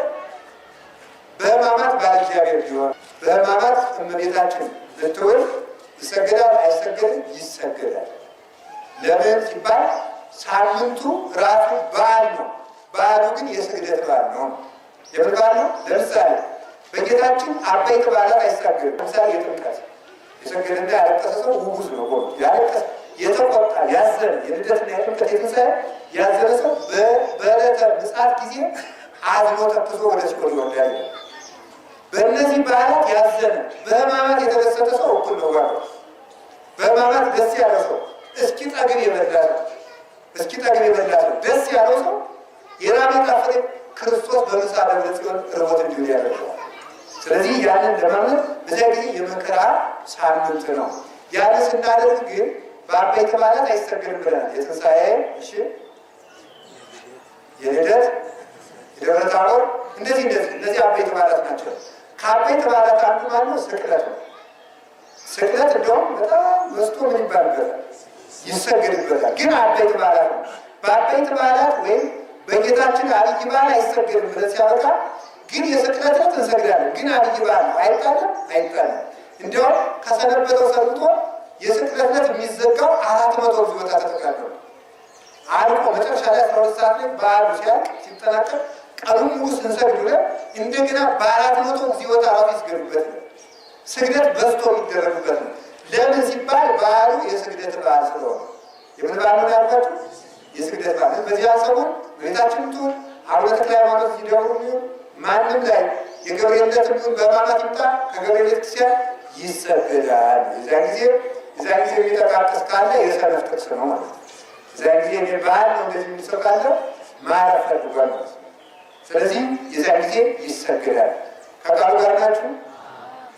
በሕማማት ባለ እግዚአብሔር ቢሆን በሕማማት እመቤታችን ልትውል ይሰገዳል አይሰገድም? ይሰገዳል። ለምን ሲባል ሳምንቱ ራሱ በዓል ነው። በዓሉ ግን የስግደት በዓል ነው። የምን በዓል ነው? ለምሳሌ በጌታችን አበይት በዓላት አይሳገድም። ለምሳሌ የጥምቀት የሰገደና ያለቀሰ ሰው ውጉዝ ነው። ሆኖ ያለቀሰ የተቆጣ ያዘነ የልደትና የጥምቀት የትንሣኤ ያዘነ ሰው በዕለተ ምጽአት ጊዜ አዝኖ ተክዞ ወደ ሲኦል ይወርዳል። በእነዚህ በዓላት ያዘነ በሕማማት የተደሰተ ሰው እኩል ነው ጋር በሕማማት ደስ ያለው ሰው እስኪ ጠግብ የበላ ነው ደስ ያለው ሰው የራመ ጣፈሬ ክርስቶስ በምሳ ደብረ ጽዮን ርቦት እንዲሆን ያደርገዋል። ስለዚህ ያንን ለማመን በዚያ ጊዜ የመከራ ሳምንት ነው። ያንን ስናደርግ ግን በአበይት በዓላት አይሰገድም ብለናል። የትንሣኤ፣ የልደት፣ የደብረ ታቦር እነዚህ አበይት በዓላት ናቸው። ከአበይት በዓላት አንዱ ማለት ነው ስቅለት ነው። ስቅለት እንደውም በጣም በዝቶ ምን ይባልበታል ይሰገድበታል። ግን አበይት በዓላት ነው። በአበይት በዓላት ወይም በጌታችን አብይ በዓል አይሰገድም ብለን ሲያበቃ ግን የስቅለት ዕለት እንሰግዳለን። ግን አብይ በዓል ነው አይጣልም። እንዲያውም ከሰነበተው ሰንብቶ የስቅለት ዕለት የሚዘጋው 400 ጊዜወታ ተጠቃለው አልቆ መጨረሻ ላይ 12 ሰዓት ላይ በዓሉ ሲያልቅ ሲጠናቀቅ ቀኑን ሙሉ ስንሰግድ ብለን እንደገና በ400 ጊዜወታ ራሱ ይስገዱበት ነው። ስግደት በዝቶ የሚደረግበት ነው። ለምን ሲባል በዓሉ የስግደት በዓል ስለሆነ የምን በዓል ነው ያልኳችሁ? የስግደት በዓል። በዚያ ሰሞን ቤታችን ትሁን አቡነ ተክለ ሃይማኖት ሲደውሉ ሚሆን ማንም ላይ የገብርኤል ዕለት ሚሆን በሕማማት ይምጣ ከገብርኤል ቤተክርስቲያን ይሰገዳል። የዚያ ጊዜ የሚጠቃቀስ ካለ የሰነፍ ጥቅስ ነው ማለት ነው። የዚያ ጊዜ በዓል ነው እንደዚህ የሚሰው ካለ ማረፍ ፈልጓል ማለት ነው። ስለዚህ የዚያ ጊዜ ይሰገዳል። ከቃሉ ጋር ናችሁ።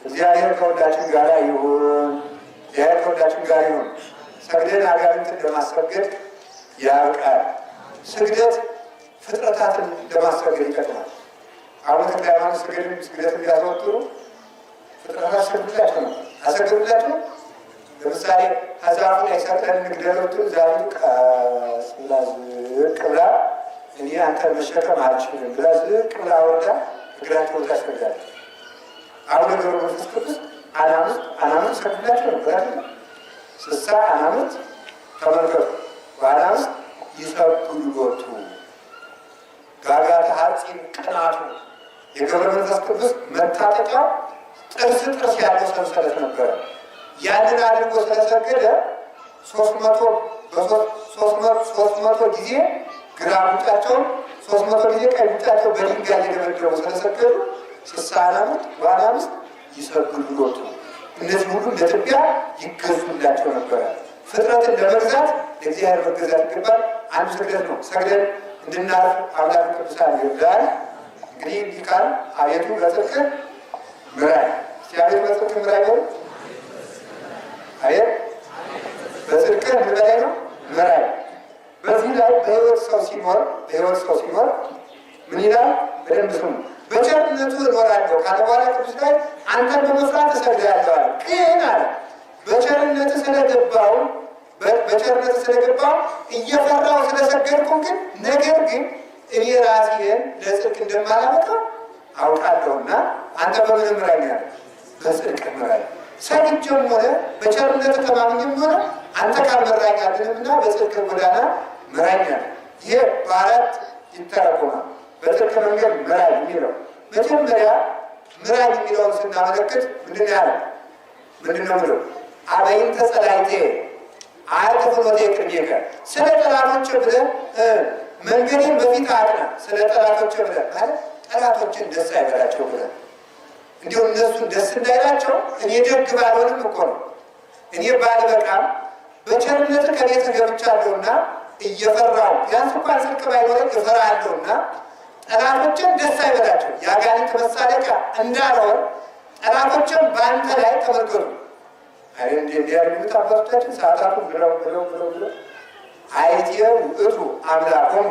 እግዚአብሔር ከሁላችን ጋር ይሁን። እግዚአብሔር ከሁላችን ጋር ይሁን። ሰግደን አጋንንትን ለማስወገድ ያብቃል። ስግደት ፍጥረታትን ለማስወገድ ይጠቅማል። አሁን ተክለ ሃይማኖት ስግደት እንዲያስወጥሩ ፍጥረታት አስገድላቸው ነው አሰገድላቸው። ለምሳሌ ሀዛፉ ላይ ሰርተን እንግደለቱ ዛሬ ቀስ ብላ ዝቅ ብላ እኔ አንተ መሸከም አልችልም ብላ ዝቅ ብላ ወርዳ እግራቸውን ታስገድላለች። አሁን ገብረ መንፈስ ቅዱስ አናምስት ሰግድላቸው ነበር አይደል? 60 አናምስት ተመልከቱ። በአናምስት ይሰግዱ ሎቱ ጋጋታ ሐፂን ቅናቱ የገብረ መንፈስ ቅዱስ መታጠቂያው ጥርስ ያለው ሰንሰለት ነበረ። ያንን አድርጎ ስለሰገደ 300 ጊዜ ግራ ጉጫቸውን 300 ጊዜ ቀኝ ጉጫቸው በድንጋይ እየደበደቡ ስለሰገዱ 60 አናምስት በአናምስት ይሰግዱ ሎቱ። እነዚህ ሁሉ ለኢትዮጵያ ይገዙላቸው ነበረ። ፍጥረትን ለመግዛት ለእግዚአብሔር መገዛት ይገባል። አንዱ ስግደት ነው። ሰግደን እንድናርፍ አምላክ ቅዱሳን ይርዳል። እንግዲህ እንዲህ ቃል አቤቱ በጽድቅ ምራኝ። እስቲ አቤቱ በጽድቅ ምራኝ ነው። አቤት በጽድቅ ምራኝ ነው ምራኝ። በዚህ ላይ በሕይወት ሰው ሲኖር ምን ይላል? በደንብ ስሙ። በቸርነቱ እኖራለሁ ካለ በኋላ ቅዱስ ላይ አንተን በመፍራት እሰግዳለሁ አለ። ግን አለ በቸርነት ስለገባው እየፈራው ስለሰገድኩ ግን ነገር ግን እኔ ራሴን ለጽድቅ እንደማላመጣው አውቃለሁና አንተ በምን ምራኝ አለ? በጽድቅ ምራኝ። ሰግጄም ሆነ በቸርነት ተማምኜም ሆነ አንተ ካልመራኝ አልድንምና በጽድቅ ጎዳና ምራኝ አለ። ይሄ በአራት ይተረጎማል። በጽድቅ መንገድ ምራኝ የሚለው መጀመሪያ ምራኝ የሚለውን ስናመለክት ምንድን ነው ብለው አበይን ተጸላይቴ አያተፍኖቴ ቅኔከ ስለ ጠላቶች ብለህ መንገዴን በፊት አቅና። ስለ ጠላቶች ብለህ ማለት ጠላቶችን ደስ አይበላቸው ብለህ እንዲሁም እነሱን ደስ እንዳይላቸው እኔ ደግ ባልሆንም እኮ ነው እኔ ባልበቃም በቸርነት ከቤት ገብቻለሁና እየፈራሁ ቢያንስ እንኳን ጽድቅ ባይኖረኝ እፈራለሁና ጠላቶችን ደስ አይበላቸው። የአጋንንት መሳለቂያ እንዳልሆን ጠላቶችን በአንተ ላይ ተመልከቱ። አይ እንዲያርጉት አባቶቻችን ሰዓታቱን ብለው አይቴ ውእቱ አምላኮሙ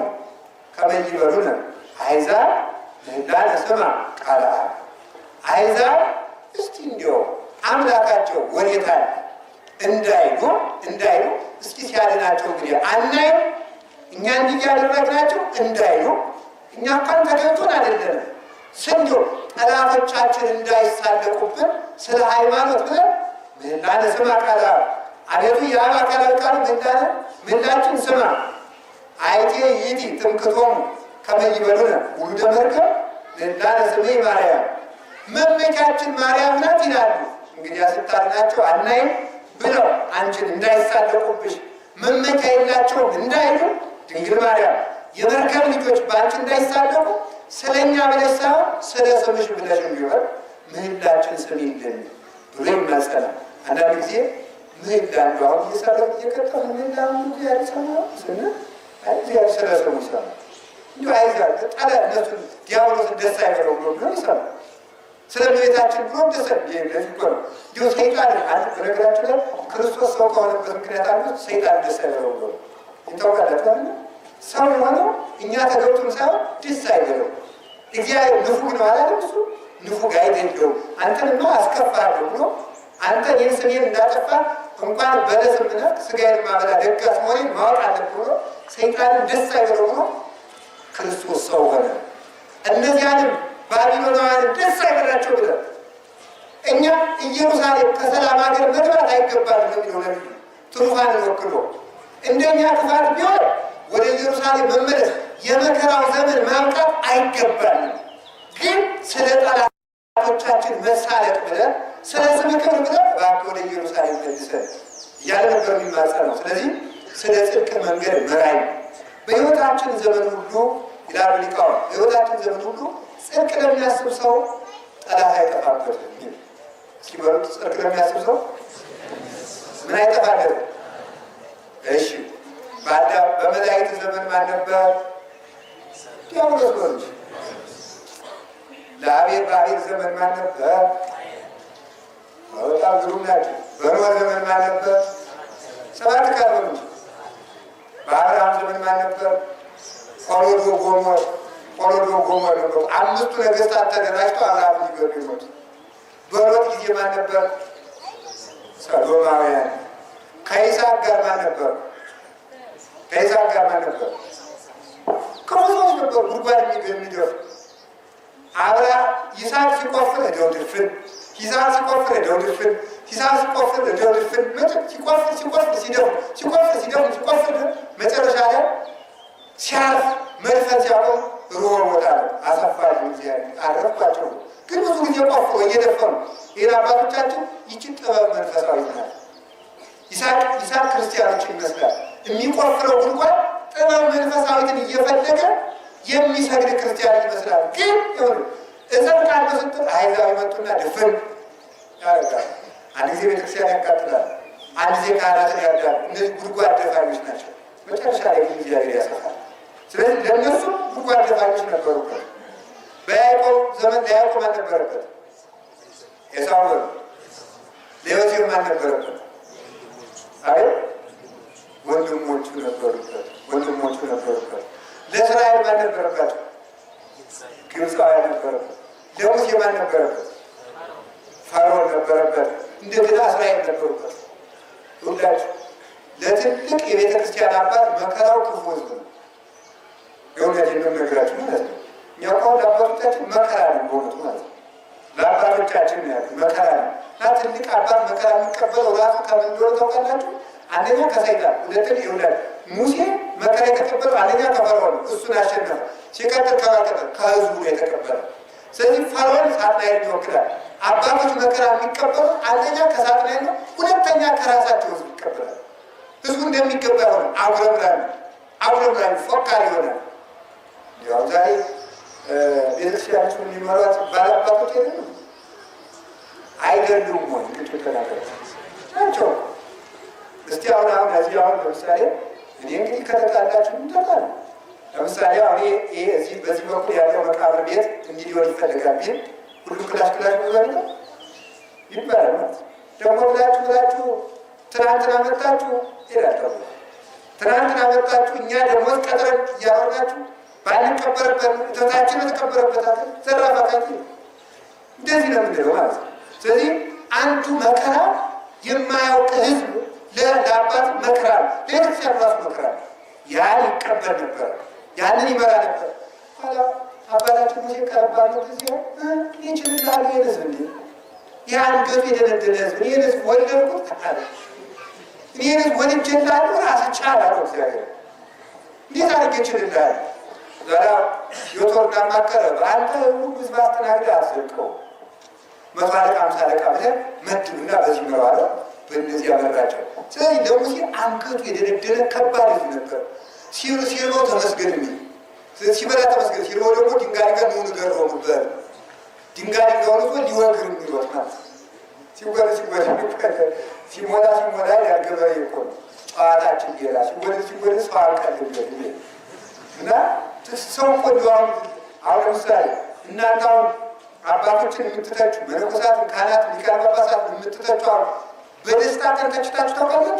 ከመ ይበሉነ አሕዛብ ምህላነ ስማ ቃለ አብ። አሕዛብ እስቲ እንዲያው አምላካቸው ወዴት አለ እንዳይሉ እስኪ ሲያድናቸው እንግዲህ አናየው እኛ እንዲህ ያደረግናቸው እንዳይሉ እኛ እንኳን ተገኝቶን አይደለም ስንዶ ጠላቶቻችን እንዳይሳለቁብን ስለ ሃይማኖት ብለን ምህላነ ስማ ቃለ አብ። አቤቱ የአብ አካላዊ ቃል ምህላችን ስማ። አይቴ ይእቲ ትምክህቶሙ ከመ ይበሉነ ውሉደ መርከብ ምህላነ ስምዕ ማርያም። መመኪያችን ማርያም ናት ይላሉ። እንግዲህ ስታድናቸው አናይም ብለው አንቺን እንዳይሳለቁብሽ መመኪያ የላቸውም እንዳይሉ ድንግል ማርያም የመርከብ ልጆች በአንቺ እንዳይሳለቁ ስለኛ ብለሽ ሳይሆን ስለ ስምሽ ብለሽ ቢሆን ምህላችን ስሚልን ብሎ ይማጸናል። አንዳንድ ጊዜ ምህላ አንዱ አሁን እየሰራን እየቀጠሉ ምህላ ያልሰማ ስንል እግዚአብሔር ስለ ስሙ ይሰማል። እንዲሁ አይዛ ጠለ እነሱን ዲያብሎስን ደስ አይበለው ብሎ ይሰማል። ስለ ቤታችን ብሎ ደስ ይበለው እንዲሁ ሰይጣን አንድ በነገራችን ላይ ክርስቶስ ሰው ከሆነበት ምክንያት አንዱ ሰይጣን ደስ አይበለው ብሎ ይታወቃላችሁ። ሰው የሆነው እኛ ተገብቱን ሳይሆን ደስ አይበለው። እግዚአብሔር ንፉግ ነው አላለም። እሱ ንፉግ አይደለውም። አንተንማ አስከፋለሁ ብሎ አንተ ይህን ስሜን እንዳጠፋ እንኳን በለስምነት ስጋዬን ማበላ ደጋስ መሆኔን ማወቅ አለብህ ብሎ ሰይጣንን ደስ አይበለው ብሎ ክርስቶስ ሰው ሆነ። እነዚያንም ባቢሎናውያንን ደስ አይበላቸው ብለን እኛ ኢየሩሳሌም ከሰላም ሀገር መግባት አይገባንም የሚለው ነቢዩ ትሩፋንን ወክሎ እንደኛ ክፋት ቢሆን ወደ ኢየሩሳሌም መመለስ የመከራው ዘመን ማምጣት አይገባንም። ግን ስለ ጠላቶቻችን መሳለጥ ብለን ስለ ስም ክብር ብለን እባክህ ወደ ኢየሩሳሌም መልሰን እያለ ነበር የሚማጸነው። ስለዚህ ስለ ጽድቅ መንገድ ምራኝ በሕይወታችን ዘመን ሁሉ ይላሉ ሊቃውንት። በሕይወታችን ዘመን ሁሉ ጽድቅ ለሚያስብ ሰው ጠላት አይጠፋበትም። እስኪ በሉት፣ ጽድቅ ለሚያስብ ሰው ምን አይጠፋበትም? እሺ በመላእክት ዘመን ማን ነበር? ዲያብሎስ ነው እንጂ። በአቤል ዘመን ማን ነበር? በጣም ግሩም ናቸው። በኖህ ዘመን ማን ነበር? 7 ካህን እንጂ። በአብርሃም ዘመን ማን ነበር? ቆሎዶ ጎሞር ነበሩ። 5ቱ ነገስታት ተደራጅተው አብርሃም ሊገሉ ይሞቱ። በሎጥ ጊዜ ማን ነበር? ሰዶማውያን። ከይስሐቅ ጋር ማን ነበር? ከይስሐቅ ጋር ማን ነበር? ክርስቶስ ነበር። ጉድጓድ የሚደፉ ይስሐቅ ሲቆፍር እደው ድፍን፣ ይስሐቅ ሲቆፍር እደው ድፍን፣ ይስሐቅ ሲቆፍር እደው ድፍን። ሲቆፍር መጨረሻ ላይ ሲያርፍ መድፈን ሲያቆም ሩሆ ቦታ አሰፋሉ አረፍኳቸው። ግን ብዙ ጊዜ ቆፍሮ እየደፈኑ ይህን አባቶቻችን ይችን ጥበብ መንፈሳዊ ናት። ይስሐቅ ክርስቲያኖችን ይመስላል። የሚቆፍረው ጉድጓድ ጥበብ መንፈሳዊትን እየፈለገ የሚሰግድ ክርስቲያን ይመስላል። ግን ይሁን እዘን ቃል በስጥር አይዛዊ መጡና ድፍን ያደርጋል። አንድ ጊዜ ቤተክርስቲያን ያቃጥላል፣ አንድ ጊዜ ካህናትን ያርዳል። እነዚህ ጉድጓድ ደፋኞች ናቸው። መጨረሻ ላይ ግን እግዚአብሔር ያሰፋል። ስለዚህ ለእነሱ ጉድጓድ ደፋኞች ነበሩበት። በያዕቆብ ዘመን ለያዕቆብ ማን ነበረበት? ኤሳው ነው። ለዮሴፍ ማን ነበረበት? አይ ወንድሞቹ ነበሩበት። ለእስራኤል ማን ነበረባቸው? ግብፃውያን ነበረበት። ለሙሴ ማን ነበረበት? ፈርዖን ነበረበት። እንደገና እስራኤል ነበሩበት። ሁላችሁ ለትልቅ የቤተ ክርስቲያን አባት መከራው ክፉ ሕዝብ ነው። የእውነት የምነግራችሁ ማለት ነው። እኛ እኮ ለአባቶቻችን መከራ ነው በእውነቱ ማለት ነው። ለአባቶቻችን ያለ መከራ ነው እና ትልቅ አባት መከራ የሚቀበለው ራሱ ከምን እንደሆነ ታውቃላችሁ? አንደኛ ከሰይጣን፣ ሁለተኛ ይሁዳል። ሙሴ መከራ የተቀበለው አንደኛ ከፈርዖን ነው፣ እሱን አሸነፈ። ሲቀጥል ከህዝቡ ነው የተቀበለው። ስለዚህ ፈርዖን ሳጥናኤልን ይወክላል። አባቶች መከራ የሚቀበሉት አንደኛ ከሳጥናኤል ነው፣ ሁለተኛ ከራሳቸው ህዝብ ይቀበላል። ህዝቡ እንደሚገባ ሆነ አጉረምራሚ ፎካሪ ይሆናል። ያው ዛሬ ቤተክርስቲያናችን የሚመሯት ባላባቶች አይደሉም ወይ? እንግዲህ ተናገረ ናቸው። እስቲ አሁን ለምሳሌ እኔ እንግዲህ ከተጣላችሁ ምንጠቃል? ለምሳሌ አሁን ይሄ እዚህ በዚህ በኩል ያለው መቃብር ቤት እንዲህ ሊሆን ይፈልጋል ቢል ሁሉ ክላሽ ብዙ ይባላል ማለት ደግሞ ብላችሁ ትናንትና መጣችሁ ይላል። ትናንትና መጣችሁ እኛ ደግሞ ቀጥረን እያወራችሁ ባንቀበረበት እተታችን ተቀበረበታል ዘራፋካት እንደዚህ ነው የምንለው ማለት ነው። ስለዚህ አንዱ መከራ የማያውቅ ህዝብ ለአባት መከራ ለቤተክርስቲያን ራሱ መከራ ያን ይቀበል ነበር፣ ያንን ይመራ ነበር። ኋላ አባታችን ሙሴ ቀርባለው ጊዜ ይችላል ህዝብ እንዲ የአንገቱ የደነደነ ህዝብ ይህን ህዝብ ወለድኩት አለ። ይህን ህዝብ ወልጄልሃለሁ ራስህ ቻለው እግዚአብሔር እንዴት አድርጌ እችልልሃለሁ? ዛሬ ዮቶር እንዳማከረ አንተ ህዝብ አስተናግደህ አስዘልቀው 100 አለቃ 50 አለቃ ብለህ መድብና በዚህ መባለው በእነዚህ ያመራቸው። ስለዚህ ለሙሴ አንገቱ የደነደነ ከባድ ልጅ ነበር። ሲርበው ተመስገን የሚል ሲበላ ተመስገን፣ ሲርበው ደግሞ ድንጋይ ጋር ሆኑ ገረው ነበር። ድንጋይ ጋር ሆኖ ሊወግር የሚሮጥ ማለት ሲሞላ ያገበሬ እኮ ነው ጨዋታችን ሌላ ሲወለድ ሰው አልቀልበት እና ሰው እኮ አሁን ለምሳሌ እናንተ አሁን አባቶችን የምትተቹ መነኮሳትን፣ ካህናትን፣ ሊቃነ ጳጳሳትን የምትተቹ አሁን በደስታ ተንተችታችሁ ታውቃላችሁ?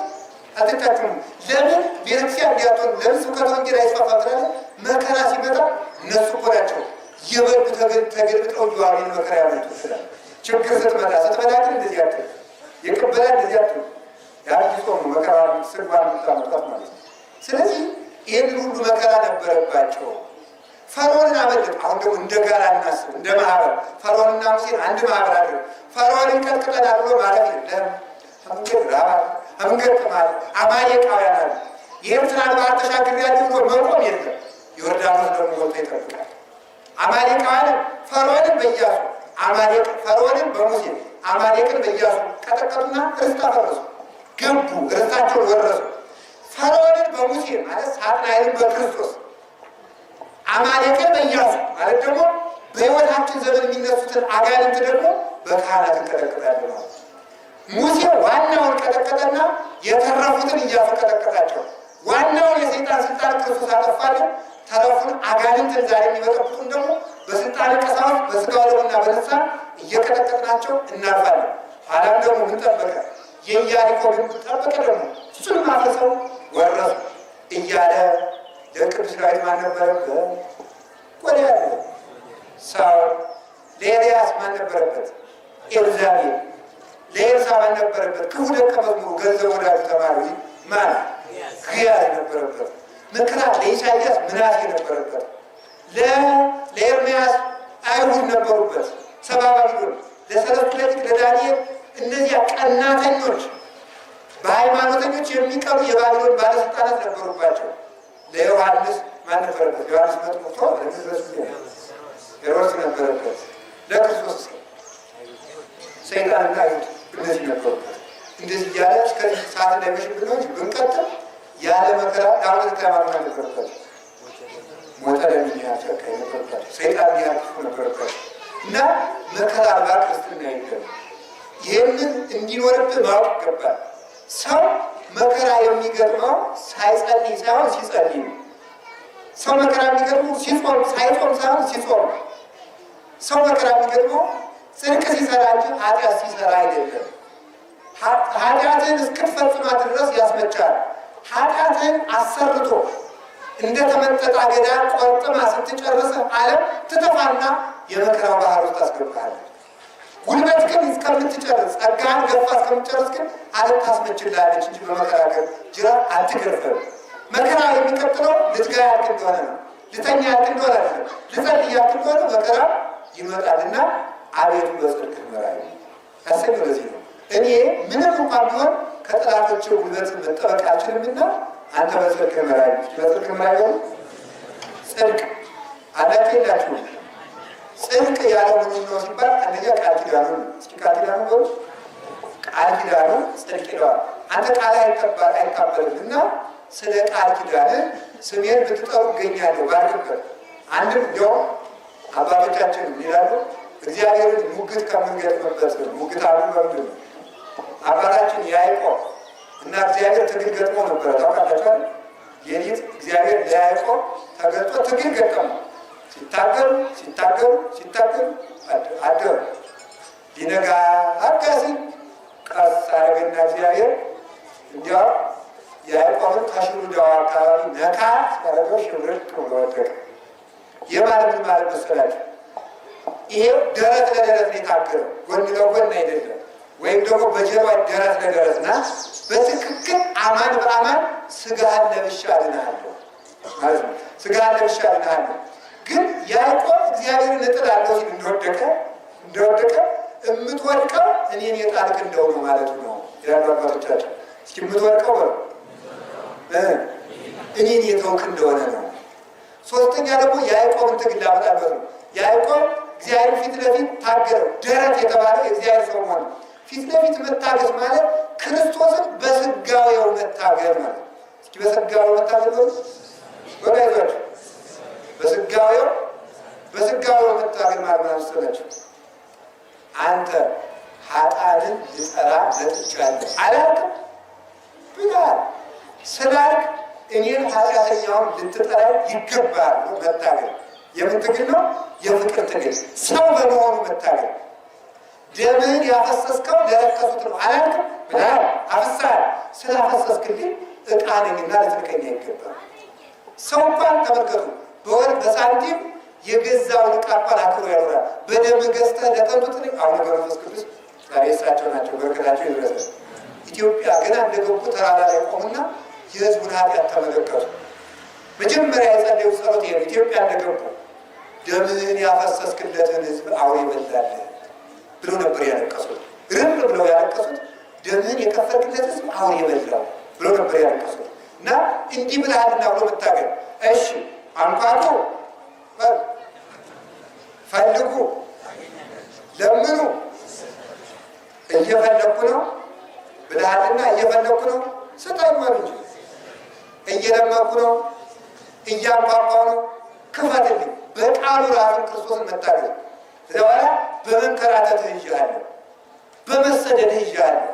አልተቻችሁም። ለምን ቤተክርስቲያን እንዲያቶን ለምን ስብከተ ወንጌል አይስፋፋም ስላለ መከራ ሲመጣ እነሱ እኮ ናቸው የበሉ ተገልብጠው ጀዋሪን መከራ ያመጡ ይችላል። ችግር ስትመጣ ግን እንደዚህ አትል የቀበላ እንደዚህ አትል ያልጾሙ መከራ ስርባ የምታመጣት ማለት ነው። ስለዚህ ይህን ሁሉ መከራ ነበረባቸው። ፈርዖንን አመለጥ። አሁን ደግሞ እንደ ጋራ እናስብ፣ እንደ ማህበር ፈርዖንና ሙሴን አንድ ማህበር አለ። ፈርዖንን ቀጥቅጠናል ብሎ ማለት የለም። መንገድ ራባ መንገድ ማለት አማሌቃውያን አሉ። የኤርትራን ባህር ተሻግሬያለሁ ብሎ መቆም የለም። ዮርዳኖስ ደግሞ ወጥቶ ይጠብቃል። አማሌቃውያን ፈርዖንን በኢያሱ ፈርዖንን በሙሴ አማሌቅን በኢያሱ ቀጠቀጡና ርስት አፈረሱ፣ ገቡ፣ ርስታቸውን ወረሱ። ፈርዖንን በሙሴ ማለት ሳጥናኤልን በክርስቶስ አማሌቅን በኢያሱ ማለት ደግሞ በሕይወታችን ዘመን የሚነሱትን አጋንንት ደግሞ በካህናት እንቀጠቅጣለን ማለት ነው። ሙሴ ዋናውን ቀጠቀጠና የተረፉትን ኢያሱ ቀጠቀጣቸው። ዋናውን የሰይጣን ስልጣን ክርስቶስ አጠፋቸው። ተረፉን አጋንንትን ዛሬ የሚበጠብጡን ደግሞ በስልጣን ቀሳውስት በስጋው ደሙና በነፍስ እየቀጠቀጥናቸው እናልፋለን። ኋላም ደግሞ ምን ጠበቀ? የኢያሪኮ ግንብ ጠበቀ። ደግሞ እሱንም አፍርሰው ወረሱ እያለ ለቅዱስ ዳዊት ማን ነበረበት? ጎልያድ። ሳኦል። ለኤልያስ ማን ነበረበት? ኤልዛቤል። ለኤልሳ ማን ነበረበት? ክፉ ደቀ መዝሙሩ ገንዘብ ወዳጁ ተማሪ ማን? ግያዝ ነበረበት። መከራ ለኢሳይያስ ምናሴ ነበረበት። ለኤርምያስ አይሁድ ነበሩበት። ሰባ ባቢሎን ለሰለስቱ ደቂቅ ለዳንኤል እነዚያ ቀናተኞች በሃይማኖተኞች የሚቀሩ የባቢሎን ባለስልጣናት ነበሩባቸው። ለዮሐንስ ማን ነበረበት? ዮሐንስ መጥምቁ ሄሮድስ ነበረበት። ለክርስቶስ ሰይጣንና አይሁድ እነዚህ ነበሩበት። እንደዚህ እያለ እስከዚህ ሰዓት ላይ መሽብሎች ብንቀጥል ያለ መከራ ዳዊት ተማምና ነበረበት። ሞተ ለሚያቸው ነበረበት። ሰይጣን ያክፉ ነበረበት እና መከራ አልባ ክርስትና የለም። ይህንን እንዲኖርብህ ማወቅ ይገባል። ሰው መከራ የሚገጥመው ሳይጸልይ ሳይሆን ሲጸልይ ነው። ሰው መከራ የሚገጥመው ሲጾም ሳይጾም ሳይሆን ሲጾም ነው። ሰው መከራ የሚገጥመው ጽድቅ ሲሰራ እንጂ ኃጢአት ሲሰራ አይደለም። ኃጢአትን እስክትፈጽማት ድረስ ያስመቻል። ኃጢአትን አሰርቶ እንደተመጠጠ አገዳ ቆርጥማ ስትጨርስ ዓለም ትተፋና የመከራው ባህር ውስጥ አስገባሃለች። ጉልበት ግን እስከምትጨርስ ጸጋህን ገፋ እስከምትጨርስ ግን ዓለም ታስመችላለች እንጂ በመከራከር ጅራ አትገርፍም። መከራ የሚቀጥለው ልትጋ ያልክ እንደሆነ ነው። ልተኛ ያልክ እንደሆነ አይደለም። ልጸልይ ያልክ እንደሆነ መከራ ይመጣልና አቤቱ በጽድቅ ምራኝ ያሰኝ። ለዚህ ነው እኔ ምንም እንኳን ቢሆን ከጠላቶች ጉልበት መጠበቅ አልችልምና አንተ በጽድቅ ምራኝ። በጽድቅ ምራኝ ጽድቅ አላችሁ። ጽድቅ ያለው ምን ነው ሲባል አንደኛ ቃል ኪዳኑ ነው። እስኪ ቃል ኪዳኑ ነው። ቃል ኪዳኑ ጽድቅ ነው። አንተ ቃል አይቀበልምና ስለ ቃል ኪዳን ስሜን ብትጠሩ እገኛለሁ ባልክበት። አንድም እንደው አባቶቻችን ይላሉ እግዚአብሔርን ሙግት ከምንገጥምበት ነው። ሙግት አሉ በምንድን ነው? አባታችን ያዕቆብ እና እግዚአብሔር ትግል ገጥሞ ነበር። ታውቃላችሁ? የሊት እግዚአብሔር ለያዕቆብ ተገልጦ ትግል ገጠመ። ሲታገሩ አደሩ። ሊነጋ አጋሲ ቀስ አረገና እግዚአብሔር እንዲያው ያዕቆብን ከሽሩዳው አካባቢ ነካ ሲያደርገው ሽብርቅ ብሎ ወደቀ። የማለት ማለት መሰላችሁ? ይሄ ደረት ለደረት ነው የታገረው፣ ጎን ለጎን አይደለም። ወይም ደግሞ በጀርባ ደረት ለደረት ና በትክክል አማን በአማን ስጋህን ለብሻ አድንሃለሁ ማለት ነው። ስጋህን ለብሻ አድንሃለሁ። ግን ያዕቆብ እግዚአብሔርን እጥላለሁ ሲል እንደወደቀ የምትወድቀው እኔን የጣልክ እንደው ነው ማለቱ ነው ይላሉ አባቶቻችን። እስኪ የምትወድቀው እኔን የተውክ እንደሆነ ነው። ሶስተኛ ደግሞ ያዕቆብን ትግል ላመጣበት ነው። ያዕቆብ እግዚአብሔር ፊት ለፊት ታገለው። ደረት የተባለ የእግዚአብሔር ሰው ሆነ። ፊት ለፊት መታገስ ማለት ክርስቶስን በስጋዌው መታገል ማለት። እስኪ በስጋዌው መታገል ነው ወላጆች፣ በስጋዌው መታገል ማለት ነው። አንተ ኃጥአንን ልጠራ መጥቻለሁ አላልክም ብለሃል። ስላልክ እኔን ኃጢአተኛውን ልትጠራ ይገባል ነው መታገል። የምን ትግል ነው? የፍቅር ትግል። ሰው በመሆኑ መታገል። ደምህን ያፈሰስከው ለረከሱት ነው አላልክም ብለሃል። አፍስሰሃል። ስላፈሰስክልኝ ዕቃ ነኝና ልትልከኝ አይገባም። ሰው እንኳን ተመልከቱ፣ በወር በሳንቲም የገዛውን ዕቃ እንኳን አክብሮ ያኖራል። በደም ገዝተህ ለቀኑት ልኝ አሁን በመንፈስ ቅዱስ ዛሬ እሳቸው ናቸው፣ በረከታቸው ይድረስ። ኢትዮጵያ ገና እንደገቡ ተራራ ላይ ቆሙና የህዝቡን ኃጢአት ተመለከቱ። መጀመሪያ የጸለዩ ጸሎት ይሄ ኢትዮጵያ እንደገቡ ደምህን ያፈሰስክለትን ህዝብ አውሬ በላል ብሎ ነበር ያለቀሱት። ርም ብለው ያለቀሱት ደምህን የከፈልክለት ህዝብ አውሬ በላው ብሎ ነበር ያለቀሱት። እና እንዲህ ብለሃልና ብሎ መታገል። እሺ አንኳኩ፣ ፈልጉ፣ ለምኑ፣ እየፈለኩ ነው ብለሃልና እየፈለኩ ነው ስጠኝ በሉ እንጂ። እየለመንኩ ነው፣ እያንኳኳሁ ነው፣ ክፈትልኝ። በቃሉ ራሱን ክርስቶስን መታገል። ከዚያ በኋላ በመንከራተትህ ይዤሃለሁ፣ በመሰደድህ ይዤሃለሁ፣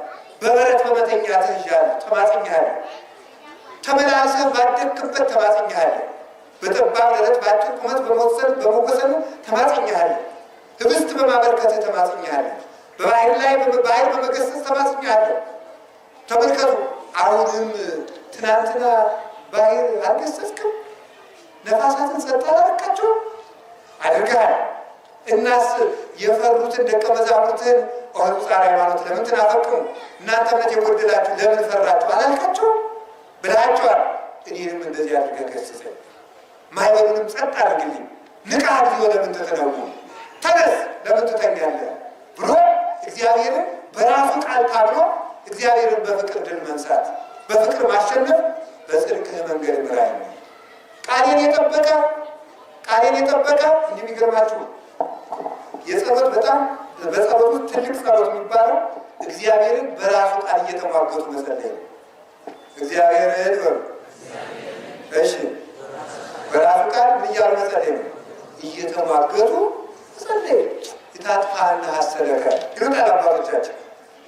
በበረት በመተኛትህ ይዤሃለሁ፣ ተማጽኜሃለሁ። ተመላልሰህ ባደግክበት ተማጽኜሃለሁ። በጠባብ ደረት በአጭር ቁመት በመወሰኑ ተማጽኜሃለሁ። ህብስት በማበርከትህ ተማጽኜሃለሁ። በባህር ላይ ባህር በመገሰጽ ተማጽኜሃለሁ። ተመልከቱ፣ አሁንም ትናንትና ባህር አልገሰጽክም? ነፋሳትን ጸጥ አላደረካቸውም? አድርገሃል። እናስ የፈሩትን ደቀ መዛሙርትን ኦሆ ጻራ ሃይማኖት ለምን ትናፈቅሙ? እናንተ እምነት የጎደላችሁ ለምን ፈራችሁ አላልካቸውም? ብላችኋል። እኔንም እንደዚህ አድርገህ ገስጸኝ፣ ማይበሉንም ጸጥ አድርግልኝ። ንቃ አድርጎ ለምን ተተነው? ተነስ ለምን ትተኛለህ ብሎ እግዚአብሔርን በራሱ ቃል ታብሎ እግዚአብሔርን በፍቅር ድል መንሳት፣ በፍቅር ማሸነፍ፣ በጽድቅህ መንገድ ምራኝ ነው። ቃሌን የጠበቀ እንደሚገርማችሁ የጸሎት በጣም በጸሎቱ ትልቅ ጸሎት የሚባለው እግዚአብሔርን በራሱ ቃል እየተሟገቱ መጸለይ ነው። እግዚአብሔርን እሺ በራሱ ቃል ምን እያሉ መጸለይ ነው? እየተሟገቱ መጸለይ። የታጥፋና ሀሰረከ ይሉታል አባቶቻችን።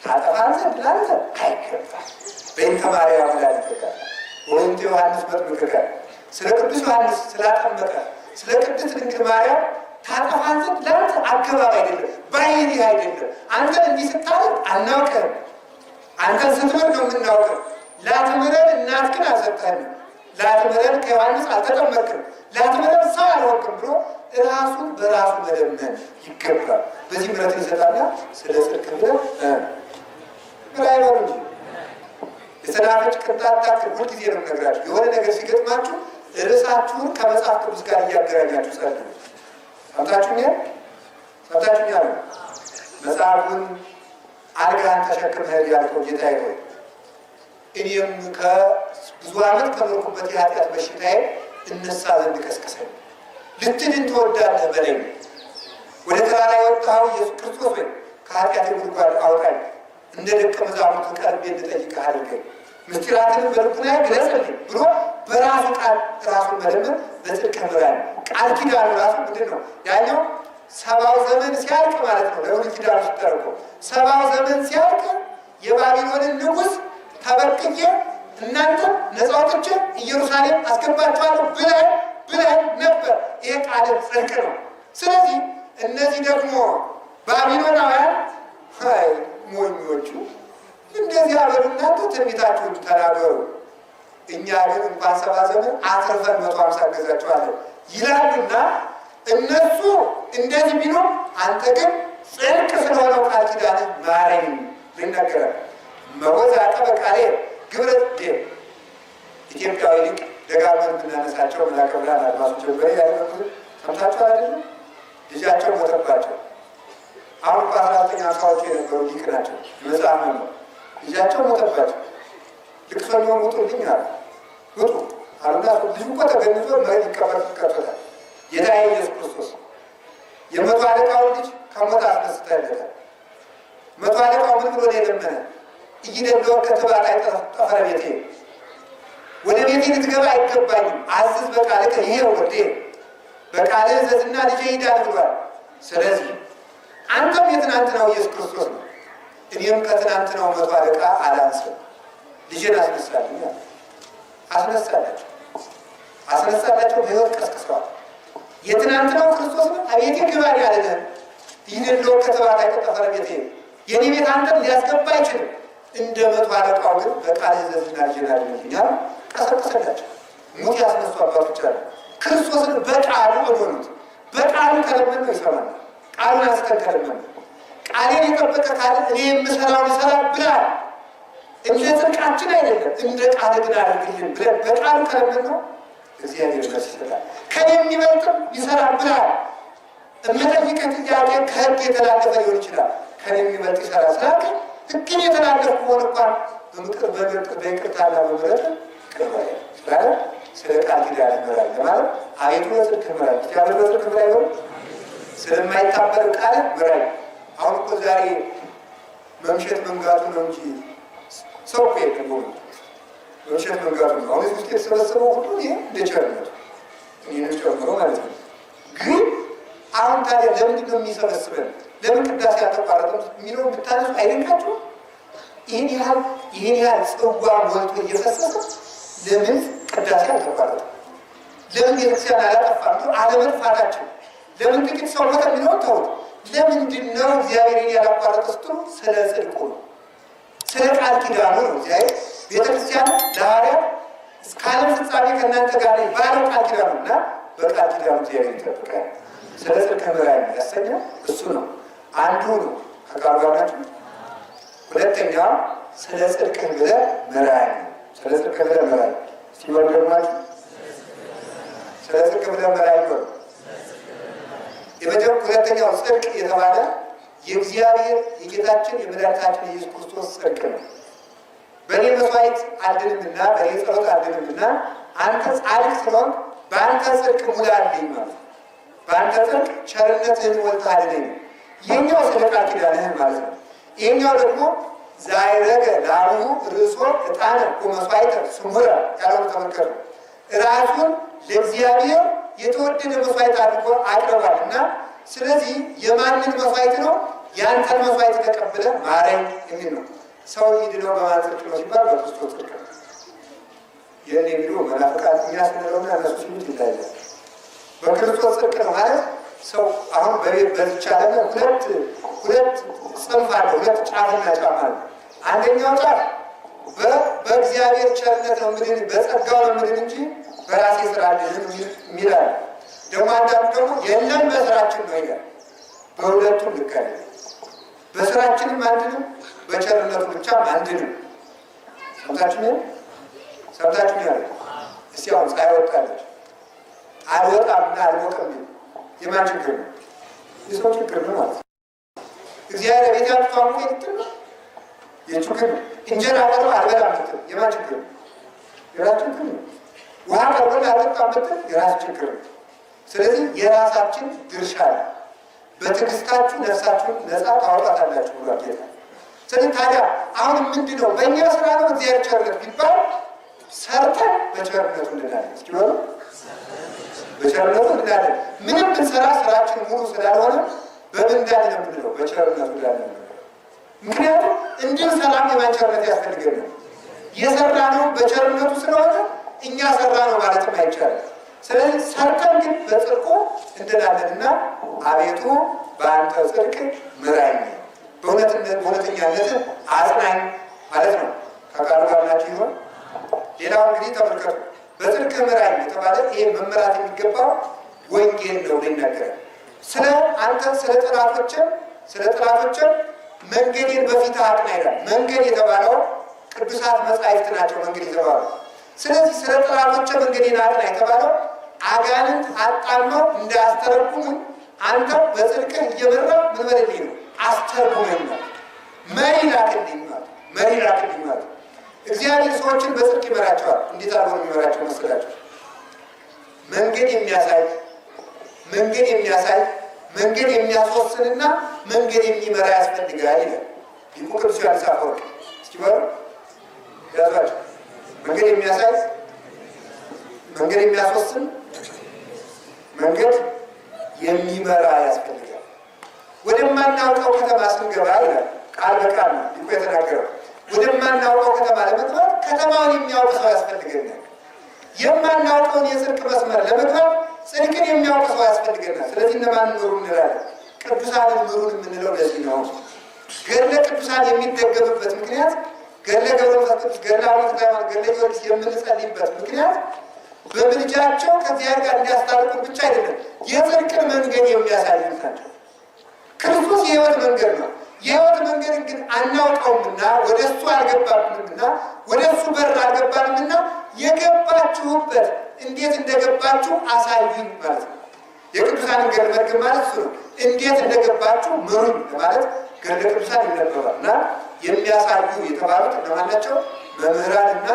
ታጠፋን ዘንድ ላንተ አይገባም። በእንተ ማርያም ላንተከ ወእንተ ዮሐንስ መጥምቅከ፣ ስለ ቅዱስ ዮሐንስ ስላጠመቀ ስለ ቅድስት ድንግል ማርያም ታጠፋን ዘንድ ላንተ አገባብ አይደለም፣ ባህሪህ አይደለም። አንተ እንዲህ ስታደርግ አናውቅም። አንተን ስትምር ነው የምናውቅም። ላትምረን እናትህን አልሰጠህንም። ላትምረን ከዮሐንስ አልተጠመቅም። ላትምረን ሰው አልሆንክም ብሎ ራሱን በራሱ መለመን ይገባል። በዚህ ምሕረት ይሰጣልና ስለ ጽድቅ ብለህ ምራይ ነው እንጂ የሰናፍጭ ቅንጣት ታክል ሁልጊዜ ነው የምነግራችሁ። የሆነ ነገር ሲገጥማችሁ ርዕሳችሁን ከመጽሐፍ ቅዱስ ጋር እያገናኛችሁ ጸልዩ። ሰምታችሁኛል? መጽሐፉን አልጋህን ተሸክመህ ያልከው ጌታዬ ሆይ እኔም ከብዙ ዓመት ከኖርኩበት የኃጢአት በሽታዬ እነሳ ዘንድ ቀስቅሰኝ። ልትድን ትወዳለህ በለኝ። ወደ ተራራ የወጣኸው ኢየሱስ ክርስቶስ ሆይ ከኃጢአቴ ጉድጓድ አውጣኝ። እንደ ደቀ መዛሙርቱ ቀርቤ እንድጠይቅህ አድርገኝ። ምስጢራትንም በልቡናዬ ግለጽልኝ ብሎ በራሱ ቃል ራሱን መለመን በጽድቅ ምራኝ። ቃል ኪዳኑ ራሱ ምንድን ነው? ያኛው 70 ዘመን ሲያልቅ ማለት ነው። ለሁሉ ኪዳኑ ሲጠርቆ 70 ዘመን ሲያልቅ የባቢሎንን ንጉሥ ተበቅዬ እናንተ ነፃ ወጥቼ ኢየሩሳሌም አስገባችኋለሁ ብለህ ነበር። ይሄ ቃል ጽድቅ ነው። ስለዚህ እነዚህ ደግሞ ባቢሎናውያን ሞኞቹ እንደዚህ አበሉ፣ እናንተ ትንቢታችሁን ተናገሩ፣ እኛ ግን እንኳን 70 ዘመን አትርፈን 150 ገዛችኋለን ይላሉና እነሱ እንደዚህ ቢሉ አንተ ግን ጽድቅ ስለሆነው ቃል ኪዳን ማረኝ ልናገራል። መወዝ አቀበ ቃሌ ግብረ ኢትዮጵያዊ ሊቅ ደጋግመን ብናነሳቸው መላከ ብርሃን አድማሱ ጀበሬ ያለበት ሰምታችሁ አይደለም? ልጃቸው ሞተባቸው። አሁን በ1950ዎቹ የነበሩ ሊቅ ናቸው። መጽሐፍ ነው። ልጃቸው ሞተባቸው። ልቅሶኛውን ውጡልኝ አሉ። ውጡ አሉና ልጁ እኮ ተገንዞ መሬት ይቀበል ይቀበላል። ጌታ ኢየሱስ ክርስቶስ የመቶ አለቃውን ልጅ ከሞት አስነስተህለታል። መቶ አለቃው ምን ብሎ ነው የለመነ? እይደለወ ከተባታይ ጠፈረ ቤቴ፣ ወደ ቤቴ ልትገባ አይገባኝም፣ አዝዝ በቃልከ ይሄው ወዴ፣ በቃልህ እዘዝና ልጄ ይዳን ብሏል። ስለዚህ አንተም የትናንትናው ኢየሱስ ክርስቶስ ነው፣ እኔም ከትናንትናው መቶ አለቃ አላንስም። ልጄን አስነሳልኝ አለ። አስነሳላቸው። በሕይወት ቀስቅሰዋል። የትናንትናው ክርስቶስ ነው። አቤቴ ግባ ያለህ ይህደለወ ከተባታይ ጠፈረ ቤቴ፣ የኔ ቤት አንተን ሊያስገባ አይችልም። እንደ መቶ አለቃው ግን በቃልህ እዘዝና ልጄን አድንልኛል። ቀሰቀሰላቸው። ሙት ያስነሱ አባቶች አሉ። ክርስቶስን በቃሉ እመኑት። በቃሉ ከለመነው ይሰማል። ቃሉን አንስተን ከለመነው ቃሌን የጠበቀ ካለ እኔ የምሰራውን ይሰራል ብሏል። እንደ ጽድቃችን አይደለም እንደ ቃል ግን አድርግልን ብለን በቃሉ ከለመነው እግዚአብሔር መልስ ይሰጣል። ከኔ የሚበልጥም ይሰራል ብሏል። የምጠይቅህ ጥያቄ ከሕግ የተላለፈ ሊሆን ይችላል። ከኔ የሚበልጥ ይሰራል ስላልክ ሕግን የተላለፍኩ ሆነ እንኳን በይቅርታና በምሕረት ቅርባ ስላለ ስለ ቃል ኪዳን ይመራል ለማለት አቤቱ በጽድቅ ምራኝ። እግዚአብሔር በጽድቅ ምራኝ ነው። ስለማይታበል ቃል ምራኝ። አሁን እኮ ዛሬ መምሸት መንጋቱ ነው እንጂ ሰው እኮ የለም። መምሸት መንጋቱ ነው። አሁን ውስጥ የተሰበሰበው ሁሉ ይሄ እንደ ቸርነቱ ይህን ጨምሮ ማለት ነው። ግን አሁን ታዲያ ለምንድን ነው የሚሰበስበን? ለምን ቅዳሴ ያልተቋረጠም የሚለውን ብታነሱ አይደንቃችሁ? ይህን ያህል ጽዋ ሞልቶ እየፈሰሰ ለምን ቅዳሴ አልተቋረጠም? ለምን ቤተክርስቲያን አላጠፋም? አለመጥፋታቸው ለምን ጥቂት ሰው ሞተ የሚለውን ተውት። ለምንድን ነው እግዚአብሔርን ያላቋረጠ ስትሉ? ስለ ጽድቁ ነው፣ ስለ ቃል ኪዳኑ ነው። እግዚአብሔር ቤተክርስቲያን ለሐዋርያት እስከ ዓለም ፍጻሜ ከእናንተ ጋር ነኝ ባለው ቃል ኪዳኑ እና በቃል ኪዳኑ እግዚአብሔር ይጠብቃል። ስለ ጽድቅ ምራኝ ያሰኘው እሱ ነው። አንዱ ነው ከቃሉ ጋር ናቸው። ሁለተኛው ስለ ጽድቅ ብለህ ምራኝ፣ ስለ ጽድቅ ብለህ ምራኝ። እስቲ ወንድማችሁ ስለ ጽድቅ ብለህ ምራኝ ነው። ሁለተኛው ጽድቅ የተባለ የእግዚአብሔር የጌታችን የመድኃኒታችን የኢየሱስ ክርስቶስ ጽድቅ ነው። በእኔ መስዋዕት አልድንምና በእኔ ጸሎት አልድንምና አንተ ጻድቅ ስለሆንክ በአንተ ጽድቅ ሙላልኝ ማለት ነው። በአንተ ጽድቅ ቸርነትህን ሞልተህ አድነኝ። ይህኛው ስለ ቃል ኪዳንህን ማለት ነው። ይህኛው ደግሞ ዛይረገ ላሙ ርእሶ ዕጣነ ወመሥዋዕተ ስሙረ ያለውን ተመልከቱ። ራሱን ለእግዚአብሔር የተወደደ መስዋዕት አድርጎ አቅርቧል እና ስለዚህ የማንን መስዋዕት ነው? የአንተን መስዋዕት ተቀብለ ማረኝ የሚል ነው። ሰው ይድነው በማን ጽድቅ ነው ሲባል በክርስቶስ ጽድቅ ነው። ይህን የሚሉ መናፍቃን እኛ ስንለውና እነሱ ሲሉት ይለያል። በክርስቶስ ጽድቅ ነው ማለት ሰው አሁን በዚች ዓለም ሁለት ጽንፍ አለ፣ ሁለት ጫፍና ጫፍ አለ። አንደኛው ጫፍ በእግዚአብሔር ቸርነት ነው ምድን በጸጋው ነው ምድን እንጂ በራሴ ስራ አይደለም የሚላል። ደግሞ አንዳንዱ ደግሞ የለም በስራችን ነው ይላል። በሁለቱም ልክ አይደለም። በስራችንም አንድንም በቸርነቱ ብቻም አንድንም። ሰምታችሁ ያለ እስቲ አሁን ፀሐይ ወጣለች አልወጣምና አልሞቅም የማን ችግር ነው? የሰው ችግር ነው ማለት ነው። እግዚአብሔር ቤት ያልተዋሙ የትም የችግር ነው። እንጀራ ቀርቦ አልበላም ብትል የማን ችግር ነው? የራስ ችግር ነው። ውሃ ቀርቦ አልጠጣም ብትል የራስ ችግር ነው። ስለዚህ የራሳችን ድርሻ ነው። በትዕግስታችሁ ነፍሳችሁን ነፃ ታወጣታላችሁ ብሏል ጌታ። ስለዚህ ታዲያ አሁን ምንድን ነው በእኛ ስራ ነው እግዚአብሔር ቸርነት ቢባል ሰርተን በቸርነቱ እንድናለን። እስኪ በሉ በቸርነቱ እንድናለን። ምንም ብንሰራ ስራችን ሙሉ ስላልሆነ በምን እንዳለ ነው የምንለው? በቸርነቱ እንዳለ ነው። ምክንያቱም እንዲሁ ሰላም የማን ቸርነት ያስፈልገን ነው? የሰራ ነው በቸርነቱ ስለሆነ እኛ ሰራ ነው ማለትም አይቻልም። ስለዚህ ሰርተን ግን በጽድቁ እንድናለንና አቤቱ በአንተ ጽድቅ ምራኝ፣ በእውነተኛነት አጽናኝ ማለት ነው። ከቃሉ ጋር ናቸው ይሆን? ሌላው እንግዲህ ተመልከቱ። በጽድቅ ምራኝ የተባለ ይሄ መመራት የሚገባው ወንጌል ነው ይናገራል። ስለ አንተ ስለ ጠላቶችም መንገዴን በፊትህ አቅና ይላል። መንገድ የተባለው ቅዱሳት መጻሕፍት ናቸው መንገድ የተባለው። ስለዚህ ስለ ጠላቶች መንገዴን አቅና የተባለው አጋንንት አጣመው እንዳያስተረጉሙኝ አንተ በጽድቅህ እየመራ ምን በለልኝ ነው? አስተርጉመኝ ነው። መሪ ላክልኝ ማለት እግዚአብሔር ሰዎችን በጽድቅ ይመራቸዋል። እንዴት አድርጎ የሚመራቸው መስላችሁ? መንገድ የሚያሳይ መንገድ የሚያስወስንና መንገድ የሚመራ ያስፈልጋል ይላል ሊቁ ቅዱስ ዮሐንስ አፈወርቅ። እስኪ በሉ ያዟቸው። መንገድ የሚያሳይ፣ መንገድ የሚያስወስን፣ መንገድ የሚመራ ያስፈልጋል። ወደማናውቀው ከተማ ስንገባ ይላል ቃል በቃል ነው ሊቁ የተናገረው። ወደማናውቀው ከተማ ለመግባት ከተማውን የሚያውቅ ሰው ያስፈልገናል። የማናውቀውን የጽድቅ መስመር ለመግባት ጽድቅን የሚያውቅ ሰው ያስፈልገናል። ስለዚህ እነማን ምሩ እንላለን? ቅዱሳንን ምሩን የምንለው ለዚህ ነው። ገድለ ቅዱሳን የሚደገምበት ምክንያት ገድለ ገብረ መንፈስ ቅዱስ፣ ገድለ አቡነ ሃይማኖት፣ ገድለ ጊዮርጊስ የምንጸልይበት ምክንያት በምልጃቸው ከእግዚአብሔር ጋር እንዲያስታርቁን ብቻ አይደለም፣ የጽድቅን መንገድ የሚያሳዩን ናቸው። ክርስቶስ የሕይወት መንገድ ነው። የሕይወት መንገድን ግን አናውቀውምና ወደ እሱ አልገባብንምና ወደ እሱ በር አልገባንምና የገባችሁበት እንዴት እንደገባችሁ አሳዩኝ ማለት ነው። የቅዱሳንን ገድል መድገም ማለት እሱ ነው። እንዴት እንደገባችሁ ምሩኝ ማለት ገድለ ቅዱሳን ይነበባል እና የሚያሳዩ የተባሉት እነማን ናቸው? መምህራንና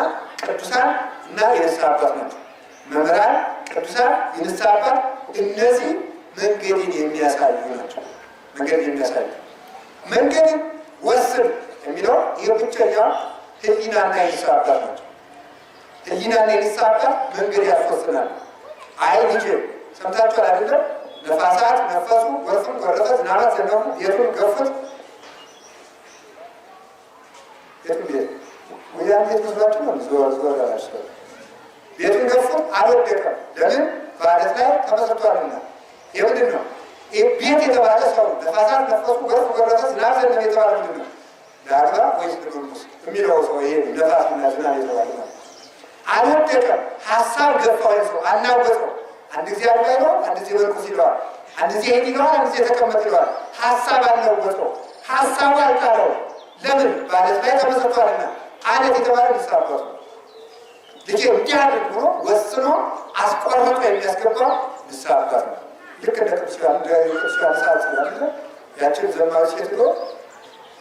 ቅዱሳን እና የንስሐ አባት ናቸው። መምህራን፣ ቅዱሳን፣ የንስሐ አባት እነዚህ መንገድን የሚያሳዩ ናቸው። መንገድን የሚያሳዩ መንገድን ወስን የሚለው ይህ ብቸኛው ሕሊናና የንስሐ አባት ናቸው። ሕሊናና የንስሐ አባት መንገድ ያስወስናል። አይ ልጄ ሰምታችኋል አይደለም? ነፋሳት ነፈሱ፣ ጎርፍም ጎረፈ፣ ዝናባት ዘነቡ፣ ቤቱን ገፉት። ቤቱን ቤት ወያን ቤት መስሏችሁ ነው። ዞር ላላችሁ ቤቱን ገፉት፣ አልወደቀም። ለምን? በዓለት ላይ ተመስርቷልና። ይህ ምንድን ነው? ቤት የተባለ ሰው ነፋሳት ነፈሱ፣ ጎርፍ ጎረፈ፣ ዝናብ ዘነበ የተባለ ምንድን ነው? ለአግባ ወይስ ለመንኩስ የሚለው ሰው ይሄ ነፋስና ዝናብ የተባለ ነው። አልወደቀም። ሀሳብ ገፋው ሰው አናወጠው። አንድ ጊዜ አልባይ ነው፣ አንድ ጊዜ መንኩስ ይለዋል፣ አንድ ጊዜ ሄድ ይለዋል፣ አንድ ጊዜ ተቀመጥ ይለዋል። ሀሳብ አናወጠው። ሀሳቡ አልጣለው። ለምን? በዓለት ላይ ተመስርቷልና። ዓለት የተባለ ንስሐ አባት ነው። ልጄ እንዲህ አድርግ ብሎ ወስኖ አስቆርጦ የሚያስገባው ንስሐ አባት ነው። ልክ እንደ ቅዱስ ዮሐንስ ስላለ ያችን ዘማዊ ሴት ብሎ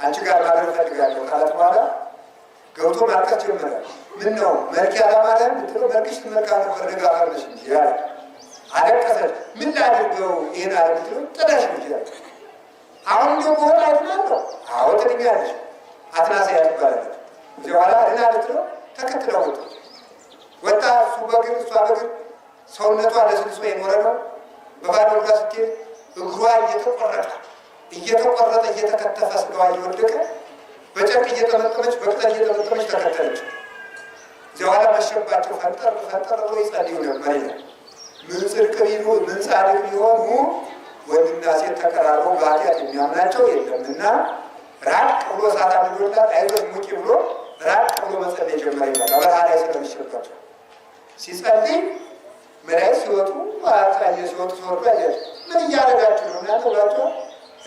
አንቺ ጋር ማድረግ እፈልጋለሁ ካላት በኋላ ገብቶ ማልቀስ ጀመረ። ምን ነው መልክ ያላማረም ብትለው መልክሽ ትመልካለ ፈረጋ ፈርነሽ እንጂ ያለ አለቀሰች። ምን ላድርገው ይሄን አለ ብትለው ጥለሽ ነው ይላል። አሁን እንዲሁ ከሆነ አይድናለሁ። አዎ ትድኛለሽ። አትናስያ ትባላለች። እዚህ በኋላ ድና ብትለው ተከትለው ወጡ። ወጣ እሱ በእግር እሷ በእግር ሰውነቷ ለስልሶ የኖረ ነው። በባዶ እግሯ ስትሄድ እግሯ እየተቆረጠ እየተከተፈ ስጋዋ እየወደቀ በጨርቅ እየጠመጠመች በቅጠል እየጠመጠመች ተከተለች። እዚያ በኋላ መሸባቸው። ፈንጠር ብሎ ይጸልዩ ነበር ይላል። ምን ጽድቅ ቢሆን ምን ጻድቅ ቢሆኑ ወንድና ሴት ተቀራርበው በኃጢአት የሚያምናቸው የለምና ራቅ ብሎ እሳት አድርጎላት አይዞሽ ሙቂ ብሎ ራቅ ብሎ መጸለይ ጀመረ ይላል። በረሃ ላይ ስለሚሸባቸው ሲጸልይ መላእክት ሲወጡ አጣየ ሲወጡ ሲወጡ አያች። ምን እያደረጋችሁ ነው? እናንተ ብላችሁ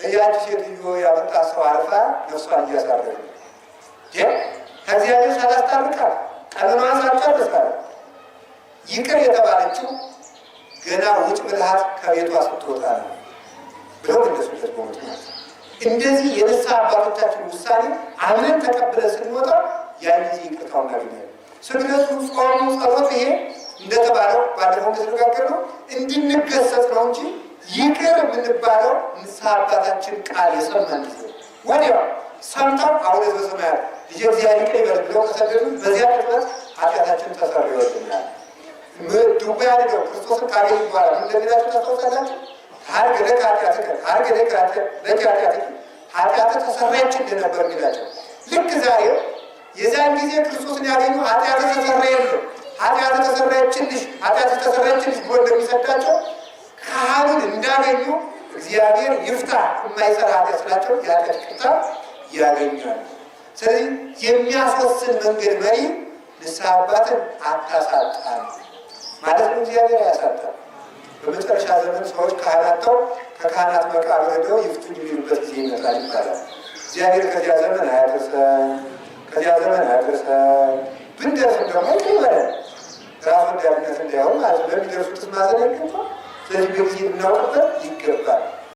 እያች ሴትዮ ያመጣ ሰው አርፋ ነፍሷን እያሳረገ ከእግዚአብሔር ሳላስታርቃት ቀኖናዋን ሳልጨርሳት ይቅር የተባለችው ገና ውጭ ብልሃት ከቤቷ ስትወጣ ነው ብለው እንደሱበት በሞት ማለት እንደዚህ የንስሐ አባቶቻችን ውሳኔ አምነን ተቀብለን ስንወጣ ያን ጊዜ ይቅርታው እናገኛለን። ስግደቱ፣ ጾሙ፣ ጸሎት ይሄ እንደተባለው ባለፈው እንደተነጋገር ነው እንድንገሰጽ ነው እንጂ ይቅር የምንባለው ንስሐ አባታችን ቃል የሰማን ጊዜ ወዲያው ሰምተው አሁን በሰማያት ልጄ እግዚአብሔር ይቅር ይበል ብለው ከሰደዱ በዚያ ቅጽበት ኃጢአታችን ተሰርዮልናል። ድውያ ያድርገው ክርስቶስን ካገኙ በኋላ እንደሚላቸው ታስታውሳላችሁ። ሀርግ ለከ ኃጢአትከ ሀርግ ለከ ኃጢአትከ ኃጢአትህ ተሰረየች እንደነበር የሚላቸው ልክ ዛሬ የዛን ጊዜ ክርስቶስን ያገኙ ኃጢአትህ ተሰረየልህ ኃጢአትህ ተሰረየችልሽ ኃጢአትህ ተሰረየችልሽ ብሎ እንደሚሰዳቸው ካህኑን እንዳገኙ እግዚአብሔር ይፍታ የማይሰራ ኃጢአት ስላቸው የኃጢአት ይቅርታ ያገኛሉ። ስለዚህ የሚያስወስን መንገድ መሪ ንስሐ አባትን አታሳጣል ማለት ነው። እግዚአብሔር አያሳጣል። በመጨረሻ ዘመን ሰዎች ካህናተው ከካህናት መቃብር ሄደው ይፍቱኝ የሚሉበት ጊዜ ይመጣል ይባላል። እግዚአብሔር ከዚያ ዘመን አያደርሰን፣ ከዚያ ዘመን አያደርሰን። ብንደርስም ደግሞ ይበለን ራስ ወዳድነት እንዳይሆን ማለት ነው። ለሚደርሱት ማዘን ይገባል። ስለዚህ በጊዜ እናውቅበት ይገባል።